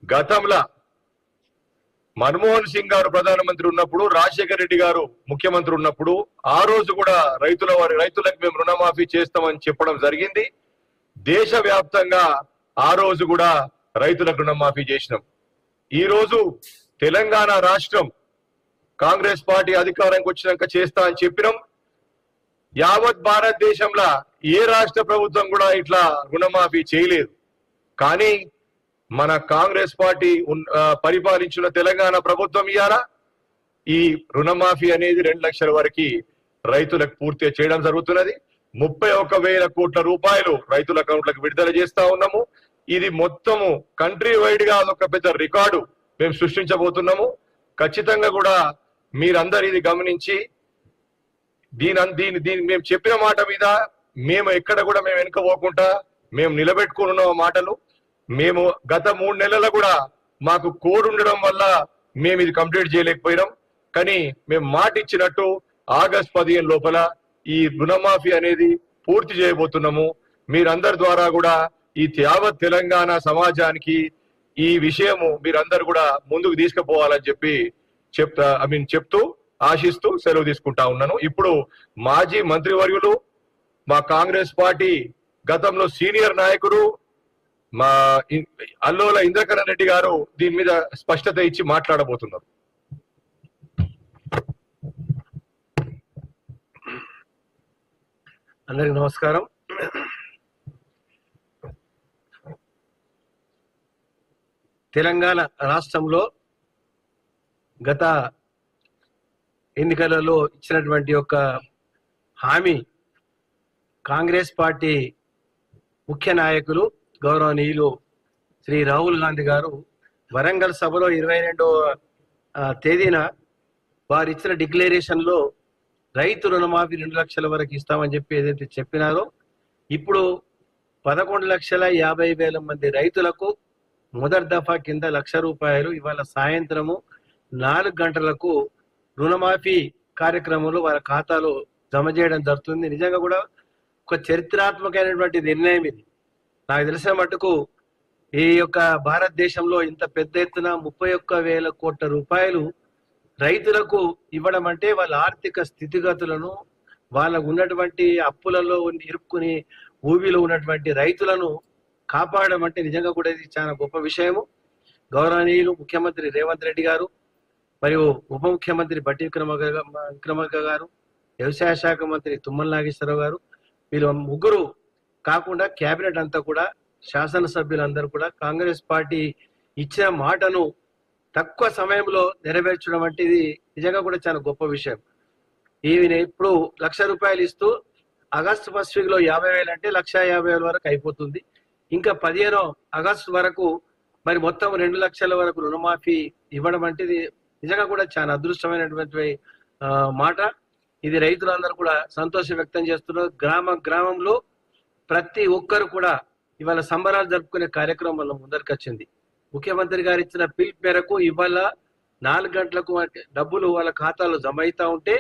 గతంలో మన్మోహన్ సింగ్ గారు ప్రధానమంత్రి ఉన్నప్పుడు, రాజశేఖర రెడ్డి గారు ముఖ్యమంత్రి ఉన్నప్పుడు ఆ రోజు కూడా రైతులకు మేము రుణమాఫీ చేస్తామని చెప్పడం జరిగింది. దేశవ్యాప్తంగా ఆ రోజు కూడా రైతులకు రుణమాఫీ చేసినాం. ఈ రోజు తెలంగాణ రాష్ట్రం కాంగ్రెస్ పార్టీ అధికారానికి వచ్చినాక చేస్తా అని చెప్పినాం. యావత్ భారతదేశంలో ఏ రాష్ట్ర ప్రభుత్వం కూడా ఇట్లా రుణమాఫీ చేయలేదు. కానీ మన కాంగ్రెస్ పార్టీ పరిపాలించిన తెలంగాణ ప్రభుత్వం ఇవాళ ఈ రుణమాఫీ అనేది 2 లక్షల వరకు రైతులకు పూర్తిగా చేయడం జరుగుతున్నది. 31,000 కోట్ల రూపాయలు రైతుల అకౌంట్లకు విడుదల చేస్తా ఉన్నాము. ఇది మొత్తము కంట్రీ వైడ్ గా అదొక పెద్ద రికార్డు మేము సృష్టించబోతున్నాము. ఖచ్చితంగా కూడా మీరందరూ ఇది గమనించి దీని మేము చెప్పిన మాట మీద మేము ఎక్కడ కూడా మేము వెనుకపోకుండా మేము నిలబెట్టుకున్న మాటలు. మేము గత 3 నెలలు కూడా మాకు కోడ్ ఉండడం వల్ల మేము ఇది కంప్లీట్ చేయలేకపోయినాం. కానీ మేము మాట ఇచ్చినట్టు ఆగస్టు 15 లోపల ఈ రుణమాఫీ అనేది పూర్తి చేయబోతున్నాము. మీరందరి ద్వారా కూడా ఈ యావత్ తెలంగాణ సమాజానికి ఈ విషయము మీరందరూ కూడా ముందుకు తీసుకుపోవాలని చెప్పి చెప్తూ ఆశిస్తూ సెలవు తీసుకుంటా ఉన్నాను. ఇప్పుడు మాజీ మంత్రివర్యులు, మా కాంగ్రెస్ పార్టీ గతంలో సీనియర్ నాయకుడు మా అల్లోల ఇంద్రకరణ్ రెడ్డి గారు దీని మీద స్పష్టత ఇచ్చి మాట్లాడబోతున్నారు. అందరికి నమస్కారం. తెలంగాణ రాష్ట్రంలో గత ఎన్నికలలో ఇచ్చినటువంటి ఒక హామీ కాంగ్రెస్ పార్టీ ముఖ్య నాయకులు గౌరవనీయులు శ్రీ రాహుల్ గాంధీ గారు వరంగల్ సభలో 22వ తేదీన వారు ఇచ్చిన డిక్లరేషన్ లో రైతు రుణమాఫీ 2 లక్షల వరకు ఇస్తామని చెప్పి ఏదైతే చెప్పినారో, ఇప్పుడు 11,50,000 మంది రైతులకు మొదటి దఫా కింద ₹1,00,000 ఇవాళ సాయంత్రము 4 గంటలకు రుణమాఫీ కార్యక్రమంలో వారి ఖాతాలో జమ చేయడం జరుగుతుంది. నిజంగా కూడా ఒక చరిత్రాత్మకమైనటువంటి నిర్ణయం ఇది. నాకు తెలిసిన మట్టుకు ఈ యొక్క భారతదేశంలో ఇంత పెద్ద ఎత్తున 31,000 కోట్ల రూపాయలు రైతులకు ఇవ్వడం అంటే వాళ్ళ ఆర్థిక స్థితిగతులను, వాళ్ళకు ఉన్నటువంటి అప్పులలో ఇరుక్కుని ఊబిలో ఉన్నటువంటి రైతులను కాపాడడం అంటే నిజంగా కూడా ఇది చాలా గొప్ప విషయము. గౌరవనీయులు ముఖ్యమంత్రి రేవంత్ రెడ్డి గారు మరియు ఉప ముఖ్యమంత్రి బట్టి విక్రమార్క గారు, వ్యవసాయ శాఖ మంత్రి తుమ్మల నాగేశ్వరరావు గారు, వీళ్ళు ముగ్గురు కాకుండా కేబినెట్ అంతా కూడా, శాసనసభ్యులందరూ కూడా కాంగ్రెస్ పార్టీ ఇచ్చిన మాటను తక్కువ సమయంలో నెరవేర్చడం అంటే ఇది నిజంగా కూడా చాలా గొప్ప విషయం. ఈయన ఇప్పుడు ₹1,00,000 ఇస్తూ ఆగస్టు 1 వీక్ లో 50,000 అంటే 1,50,000 వరకు అయిపోతుంది. ఇంకా 15 ఆగస్టు వరకు మరి మొత్తం 2 లక్షల వరకు రుణమాఫీ ఇవ్వడం అంటే ఇది నిజంగా కూడా చాలా అదృష్టమైనటువంటి మాట. ఇది రైతులందరూ కూడా సంతోషం వ్యక్తం చేస్తున్నారు. గ్రామంలో ప్రతి ఒక్కరు కూడా ఇవాళ సంబరాలు జరుపుకునే కార్యక్రమం వల్ల ముందరికి వచ్చింది. ముఖ్యమంత్రి గారు ఇచ్చిన పిలుపు మేరకు ఇవాళ 4 గంటలకు డబ్బులు వాళ్ళ ఖాతాలో జమ అవుతా ఉంటే,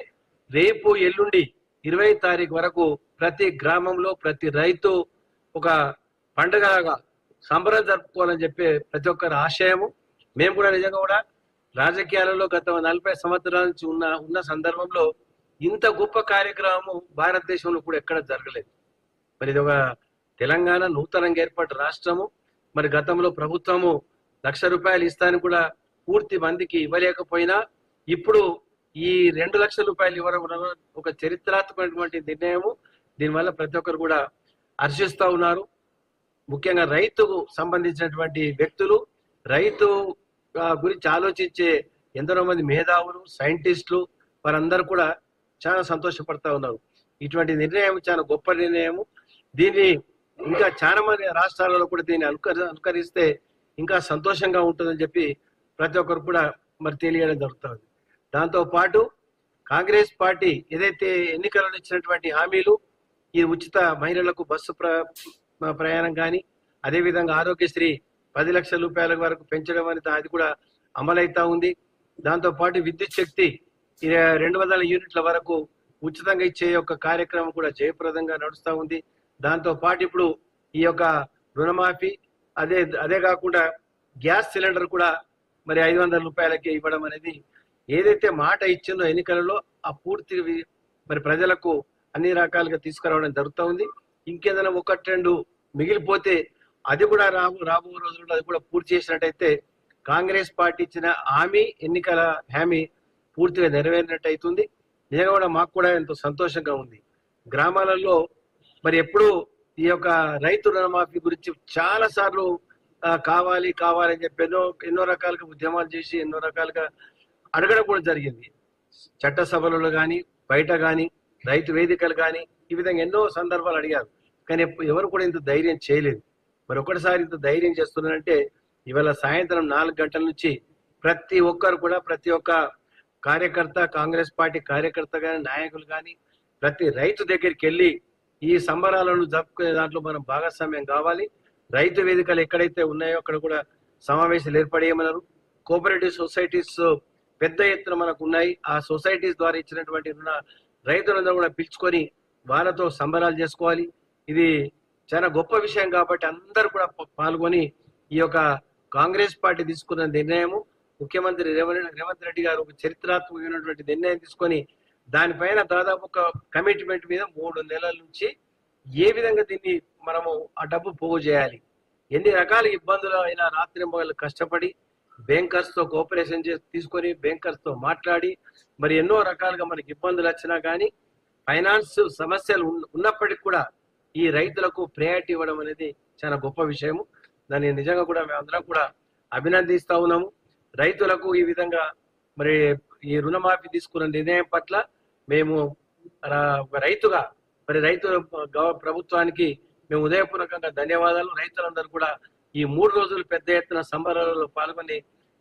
రేపు ఎల్లుండి 20 తారీఖు వరకు ప్రతి గ్రామంలో ప్రతి రైతు ఒక పండుగగా సంబరాలు జరుపుకోవాలని చెప్పి ప్రతి ఒక్కరి ఆశయము. మేము కూడా నిజంగా కూడా రాజకీయాలలో గత 40 సంవత్సరాల నుంచి ఉన్న సందర్భంలో ఇంత గొప్ప కార్యక్రమం భారతదేశంలో కూడా ఎక్కడ జరగలేదు. మరి ఇది ఒక తెలంగాణ నూతనంగా ఏర్పడ్డ రాష్ట్రము. మరి గతంలో ప్రభుత్వము ₹1,00,000 ఇస్తాను కూడా పూర్తి మందికి ఇవ్వలేకపోయినా ఇప్పుడు ఈ ₹2,00,000 ఇవ్వడం ఒక చరిత్రాత్మకమైనటువంటి నిర్ణయము. దీనివల్ల ప్రతి ఒక్కరు కూడా హర్షిస్తూ ఉన్నారు. ముఖ్యంగా రైతుకు సంబంధించినటువంటి వ్యక్తులు, రైతు గురించి ఆలోచించే ఎందరో మంది మేధావులు, సైంటిస్టులు వారందరూ కూడా చాలా సంతోషపడతా ఉన్నారు. ఇటువంటి నిర్ణయం చాలా గొప్ప నిర్ణయం. దీన్ని ఇంకా చాలా మంది రాష్ట్రాలలో కూడా దీన్ని అనుకరిస్తే ఇంకా సంతోషంగా ఉంటుందని చెప్పి ప్రతి ఒక్కరు కూడా మరి తెలియడం జరుగుతుంది. దాంతో పాటు కాంగ్రెస్ పార్టీ ఏదైతే ఎన్నికలలో ఇచ్చినటువంటి హామీలు, ఈ ఉచిత మహిళలకు బస్సు ప్రయాణం కానీ, అదేవిధంగా ఆరోగ్యశ్రీ 10 లక్షల రూపాయల వరకు పెంచడం అనేది అది కూడా అమలైతా ఉంది. దాంతో పాటు విద్యుత్ శక్తి 200 యూనిట్ల వరకు ఉచితంగా ఇచ్చే యొక్క కార్యక్రమం కూడా జయప్రదంగా నడుస్తూ ఉంది. దాంతో పాటు ఇప్పుడు ఈ యొక్క రుణమాఫీ, అదే కాకుండా గ్యాస్ సిలిండర్ కూడా మరి 500 రూపాయలకి ఇవ్వడం అనేది ఏదైతే మాట ఇచ్చిందో ఎన్నికలలో ఆ పూర్తి మరి ప్రజలకు అన్ని రకాలుగా తీసుకురావడం జరుగుతూ ఉంది. ఇంకేదైనా 1-2 మిగిలిపోతే అది కూడా రాబో రోజుల్లో అది కూడా పూర్తి చేసినట్టయితే కాంగ్రెస్ పార్టీ ఇచ్చిన ఎన్నికల హామీ పూర్తిగా నెరవేరినట్టు అవుతుంది. నిజంగా కూడా మాకు కూడా ఎంతో సంతోషంగా ఉంది. గ్రామాలలో మరి ఎప్పుడు ఈ యొక్క రైతు రుణమాఫీ గురించి చాలా సార్లు కావాలి అని చెప్పి ఎన్నో రకాలుగా ఉద్యమాలు చేసి ఎన్నో రకాలుగా అడగడం కూడా జరిగింది. చట్టసభలలో కానీ, బయట కానీ, రైతు వేదికలు కానీ, ఈ విధంగా ఎన్నో సందర్భాలు అడిగారు. కానీ ఎవరు కూడా ఇంత ధైర్యం చేయలేదు. మరి ఒకటిసారి ఇంత ధైర్యం చేస్తున్నారంటే ఇవాళ సాయంత్రం 4 గంటల నుంచి ప్రతి ఒక్కరు కూడా, ప్రతి ఒక్క కార్యకర్త, కాంగ్రెస్ పార్టీ కార్యకర్త కానీ, నాయకులు కానీ, ప్రతి రైతు దగ్గరికి వెళ్ళి ఈ సంబరాలను జరుపుకునే దాంట్లో మనం భాగస్వామ్యం కావాలి. రైతు వేదికలు ఎక్కడైతే ఉన్నాయో అక్కడ కూడా సమావేశాలు ఏర్పడేయమన్నారు. కోఆపరేటివ్ సొసైటీస్ పెద్ద ఎత్తున మనకు ఉన్నాయి. ఆ సొసైటీస్ ద్వారా ఇచ్చినటువంటి రైతులందరూ కూడా పిలుచుకొని వాళ్ళతో సంబరాలు చేసుకోవాలి. ఇది చాలా గొప్ప విషయం కాబట్టి అందరూ కూడా పాల్గొని ఈ యొక్క కాంగ్రెస్ పార్టీ తీసుకున్న నిర్ణయము, ముఖ్యమంత్రి రేవంత్ రెడ్డి గారు ఒక చరిత్రాత్మకమైనటువంటి నిర్ణయం తీసుకొని దానిపైన దాదాపు ఒక కమిట్మెంట్ మీద 3 నెలల నుంచి ఏ విధంగా దీన్ని మనము ఆ డబ్బు పోగు చేయాలి, ఎన్ని రకాల ఇబ్బందులు అయినా రాత్రింబగళ్ళు కష్టపడి బ్యాంకర్స్ తో కోఆపరేషన్ తీసుకొని బ్యాంకర్స్ తో మాట్లాడి మరి ఎన్నో రకాలుగా మనకి ఇబ్బందులు వచ్చినా కానీ ఫైనాన్స్ సమస్యలు ఉన్నప్పటికీ కూడా ఈ రైతులకు ప్రయారిటీ ఇవ్వడం అనేది చాలా గొప్ప విషయము. దాన్ని నిజంగా కూడా మేమందరం కూడా అభినందిస్తా ఉన్నాము. రైతులకు ఈ విధంగా మరి ఈ రుణమాఫీ తీసుకున్న నిర్ణయం పట్ల మేము రైతుగా మరి రైతు ప్రభుత్వానికి మేము ఉదయపూర్వకంగా ధన్యవాదాలు. రైతులందరూ కూడా ఈ 3 రోజులు పెద్ద ఎత్తున సంబరాలలో పాల్గొని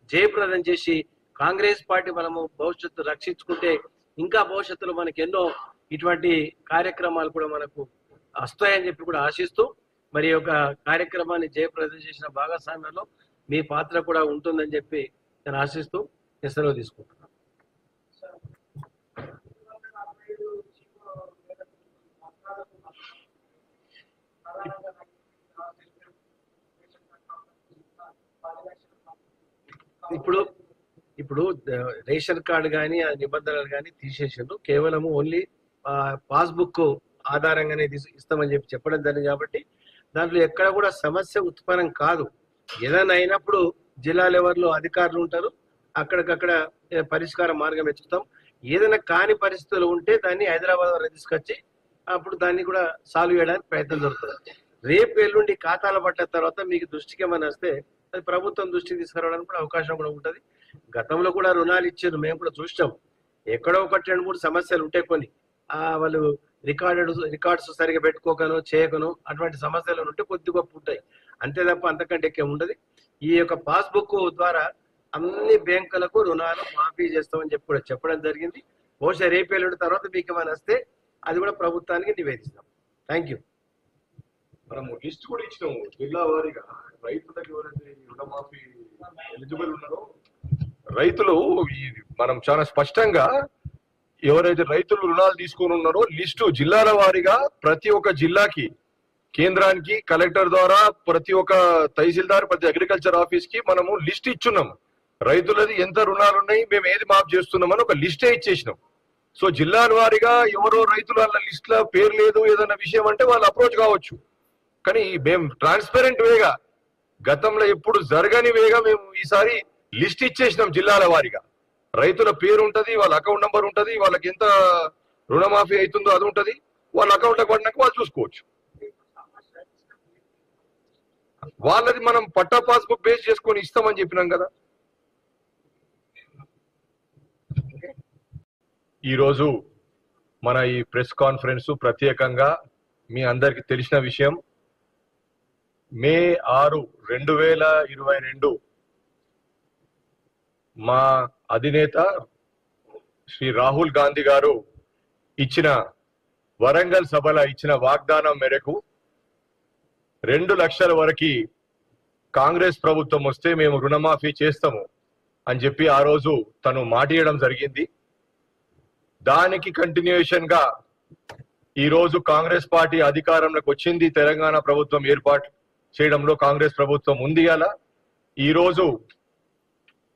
జయప్రదం చేసి కాంగ్రెస్ పార్టీ మనము భవిష్యత్తు రక్షించుకుంటే ఇంకా భవిష్యత్తులో మనకి ఎన్నో ఇటువంటి కార్యక్రమాలు కూడా మనకు వస్తాయని చెప్పి కూడా ఆశిస్తూ మరి యొక్క కార్యక్రమాన్ని జయప్రదం చేసిన భాగస్వామ్యంలో మీ పాత్ర కూడా ఉంటుందని చెప్పి నేను ఆశిస్తూ సెలవు తీసుకుంటున్నాను. ఇప్పుడు రేషన్ కార్డు కానీ ఆ నిబంధనలు కానీ తీసేసిండ్రు. కేవలం ఓన్లీ పాస్బుక్ ఆధారంగానే ఇస్తామని చెప్పడం జరిగింది కాబట్టి దాంట్లో ఎక్కడ కూడా సమస్య ఉత్పన్నం కాదు. ఏదైనా అయినప్పుడు జిల్లా లెవెల్లో అధికారులు ఉంటారు, అక్కడికక్కడ పరిష్కార మార్గం వెతుకుతాం. ఏదైనా కాని పరిస్థితులు ఉంటే దాన్ని హైదరాబాద్ వరకు తీసుకొచ్చి అప్పుడు దాన్ని కూడా సాల్వ్ చేయడానికి ప్రయత్నం జరుగుతుంది. రేపు ఎల్లుండి ఖాతాలు పట్టిన తర్వాత మీకు దృష్టికి ఏమైనా వస్తే అది ప్రభుత్వం దృష్టికి తీసుకురావడానికి కూడా అవకాశం కూడా ఉంటుంది. గతంలో కూడా రుణాలు ఇచ్చారు, మేము కూడా చూసాం. ఎక్కడో 1-2-3 సమస్యలు ఉంటాయి. కొన్ని వాళ్ళు రికార్డ్స్ సరిగా పెట్టుకోకను చేయకను అటువంటి సమస్యలు ఉంటే కొద్ది గొప్ప ఉంటాయి, అంతే తప్ప అంతకంటే ఎక్కువ ఉండదు. ఈ యొక్క పాస్బుక్ ద్వారా అన్ని బ్యాంకులకు రుణాలు మాఫీ చేస్తామని చెప్పి కూడా చెప్పడం జరిగింది. బహుశా రేపు ఎల్లుండి తర్వాత మీకు ఏమైనా వస్తే అది కూడా ప్రభుత్వానికి నివేదిస్తాం. Thank you. మనము లిస్ట్ కూడా ఇచ్చినాము జిల్లా వారీగా రైతులకు ఎవరైతే రుణమాఫీ ఎలిజిబుల్ ఉన్నారో రైతులు మనం చాలా స్పష్టంగా ఎవరైతే రైతులు రుణాలు తీసుకొని ఉన్నారో లిస్టు జిల్లాల వారీగా ప్రతి ఒక్క జిల్లాకి కేంద్రానికి కలెక్టర్ ద్వారా ప్రతి ఒక్క తహసీల్దార్ ప్రతి అగ్రికల్చర్ ఆఫీస్ కి మనము లిస్ట్ ఇచ్చున్నాము. రైతులది ఎంత రుణాలు ఉన్నాయి, మేము ఏది మాఫ్ చేస్తున్నామని ఒక లిస్టే ఇచ్చేసినాం. సో జిల్లాల వారీగా ఎవరో రైతుల లిస్ట్ లో పేరు లేదు ఏదైనా విషయం అంటే వాళ్ళు అప్రోచ్ కావచ్చు. కానీ మేము ట్రాన్స్పరెంట్ వేగా గతంలో ఎప్పుడు జరగని వేగా మేము ఈసారి లిస్ట్ ఇచ్చేసినాం. జిల్లాల వారీగా రైతుల పేరు ఉంటది, వాళ్ళ అకౌంట్ నంబర్ ఉంటది, వాళ్ళకి ఎంత రుణమాఫీ అవుతుందో అది ఉంటది, వాళ్ళ అకౌంట్ లో పడినాక వాళ్ళు చూసుకోవచ్చు. వాళ్ళది మనం పట్టా పాస్బుక్ బేస్ చేసుకొని ఇస్తామని చెప్పినాం కదా. ఈరోజు మన ఈ ప్రెస్ కాన్ఫరెన్స్ ప్రత్యేకంగా మీ అందరికీ తెలిసిన విషయం. మే 6, 2022 మా అధినేత శ్రీ రాహుల్ గాంధీ గారు ఇచ్చిన వరంగల్ సభలో ఇచ్చిన వాగ్దానం మేరకు 2 లక్షల వరకు కాంగ్రెస్ ప్రభుత్వం వస్తే మేము రుణమాఫీ చేస్తాము అని చెప్పి ఆ రోజు తను మాట ఇవ్వడం జరిగింది. దానికి కంటిన్యూయేషన్ గా ఈ రోజు కాంగ్రెస్ పార్టీ అధికారంలోకి వచ్చింది. తెలంగాణ ప్రభుత్వం ఏర్పాటు చేయడంలో కాంగ్రెస్ ప్రభుత్వం ఉంది. అలా ఈ రోజు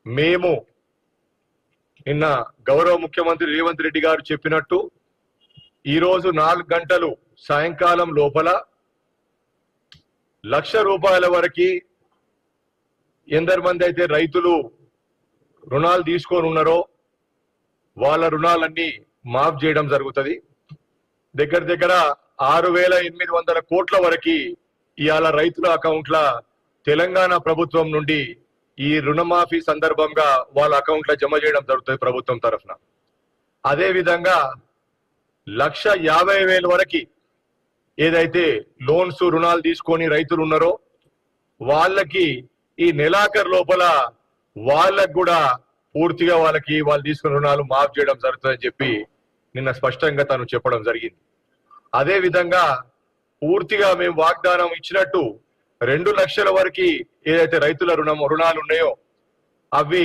మేము నిన్న గౌరవ ముఖ్యమంత్రి రేవంత్ రెడ్డి గారు చెప్పినట్టు ఈ రోజు 4 గంటలు సాయంకాలం లోపల 1 లక్ష రూపాయల వరకు ఎందరి మంది అయితే రైతులు రుణాలు తీసుకొని ఉన్నారో వాళ్ళ రుణాలన్నీ మాఫ్ చేయడం జరుగుతుంది. దగ్గర దగ్గర 6,800 కోట్ల వరకు ఇవాళ రైతుల అకౌంట్ల తెలంగాణ ప్రభుత్వం నుండి ఈ రుణమాఫీ సందర్భంగా వాళ్ళ అకౌంట్ల జమ చేయడం జరుగుతుంది ప్రభుత్వం తరఫున. అదే విధంగా 1,50,000 వరకు ఏదైతే లోన్స్ రుణాలు తీసుకొని రైతులు ఉన్నారో వాళ్ళకి ఈ నెలాఖరు లోపల వాళ్ళకు కూడా పూర్తిగా వాళ్ళు తీసుకున్న రుణాలు మాఫ్ చేయడం జరుగుతుందని చెప్పి నిన్న స్పష్టంగా తను చెప్పడం జరిగింది. అదే విధంగా పూర్తిగా మేము వాగ్దానం ఇచ్చినట్టు 2 లక్షల వరకు ఏదైతే రైతుల రుణాలు ఉన్నాయో అవి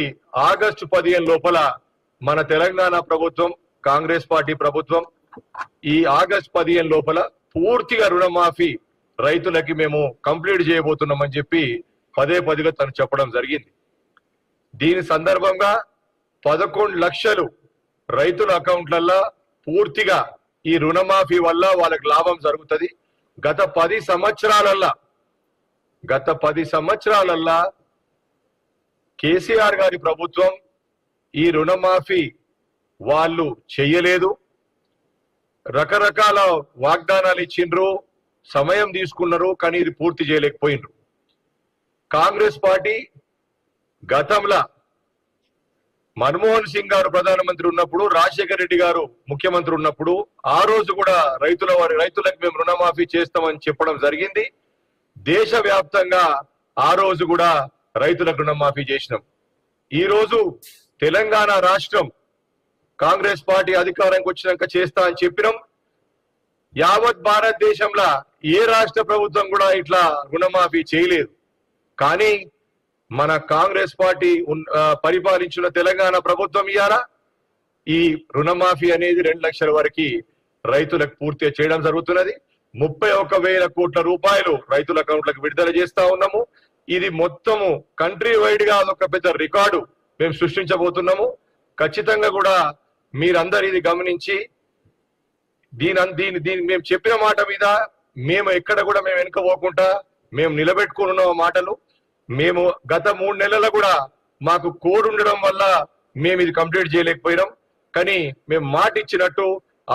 ఆగస్టు 15 లోపల మన తెలంగాణ ప్రభుత్వం కాంగ్రెస్ పార్టీ ప్రభుత్వం ఈ ఆగస్టు 15 లోపల పూర్తిగా రుణమాఫీ రైతులకి మేము కంప్లీట్ చేయబోతున్నామని చెప్పి పదే తను చెప్పడం జరిగింది. దీని సందర్భంగా 11 లక్షలు రైతుల అకౌంట్లల్లో పూర్తిగా ఈ రుణమాఫీ వల్ల వాళ్ళకి లాభం జరుగుతుంది. గత 10 సంవత్సరాలల్లా కేసీఆర్ గారి ప్రభుత్వం ఈ రుణమాఫీ వాళ్ళు చెయ్యలేదు. రకరకాల వాగ్దానాలు ఇచ్చిండ్రు, సమయం తీసుకున్నారు, కానీ ఇది పూర్తి చేయలేకపోయిండ్రు. కాంగ్రెస్ పార్టీ గతంలో మన్మోహన్ సింగ్ గారు ప్రధానమంత్రి ఉన్నప్పుడు, రాజశేఖర రెడ్డి గారు ముఖ్యమంత్రి ఉన్నప్పుడు ఆ రోజు కూడా రైతులకు మేము రుణమాఫీ చేస్తామని చెప్పడం జరిగింది. దేశవ్యాప్తంగా ఆ రోజు కూడా రైతులకు రుణమాఫీ చేసినాం. ఈ రోజు తెలంగాణ రాష్ట్రం కాంగ్రెస్ పార్టీ అధికారానికి వచ్చినాక చేస్తా అని చెప్పినాం. యావత్ భారతదేశంలో ఏ రాష్ట్ర ప్రభుత్వం కూడా ఇట్లా రుణమాఫీ చేయలేదు. కానీ మన కాంగ్రెస్ పార్టీ పరిపాలించిన తెలంగాణ ప్రభుత్వం ఇవాళ ఈ రుణమాఫీ అనేది 2 లక్షల వరకు రైతులకు పూర్తిగా చేయడం జరుగుతున్నది. 31,000 కోట్ల రూపాయలు రైతుల అకౌంట్లకు విడుదల చేస్తా ఉన్నాము. ఇది మొత్తము కంట్రీ వైడ్ గా ఒక పెద్ద రికార్డు మేము సృష్టించబోతున్నాము. ఖచ్చితంగా కూడా మీరందరూ ఇది గమనించి దీని మేము చెప్పిన మాట మీద మేము ఎక్కడ కూడా మేము వెనుకపోకుండా మేము నిలబెట్టుకున్న మాటలు. మేము గత 3 నెలల కూడా మాకు కోడ్ ఉండడం వల్ల మేము ఇది కంప్లీట్ చేయలేకపోయినాం. కానీ మేము మాట ఇచ్చినట్టు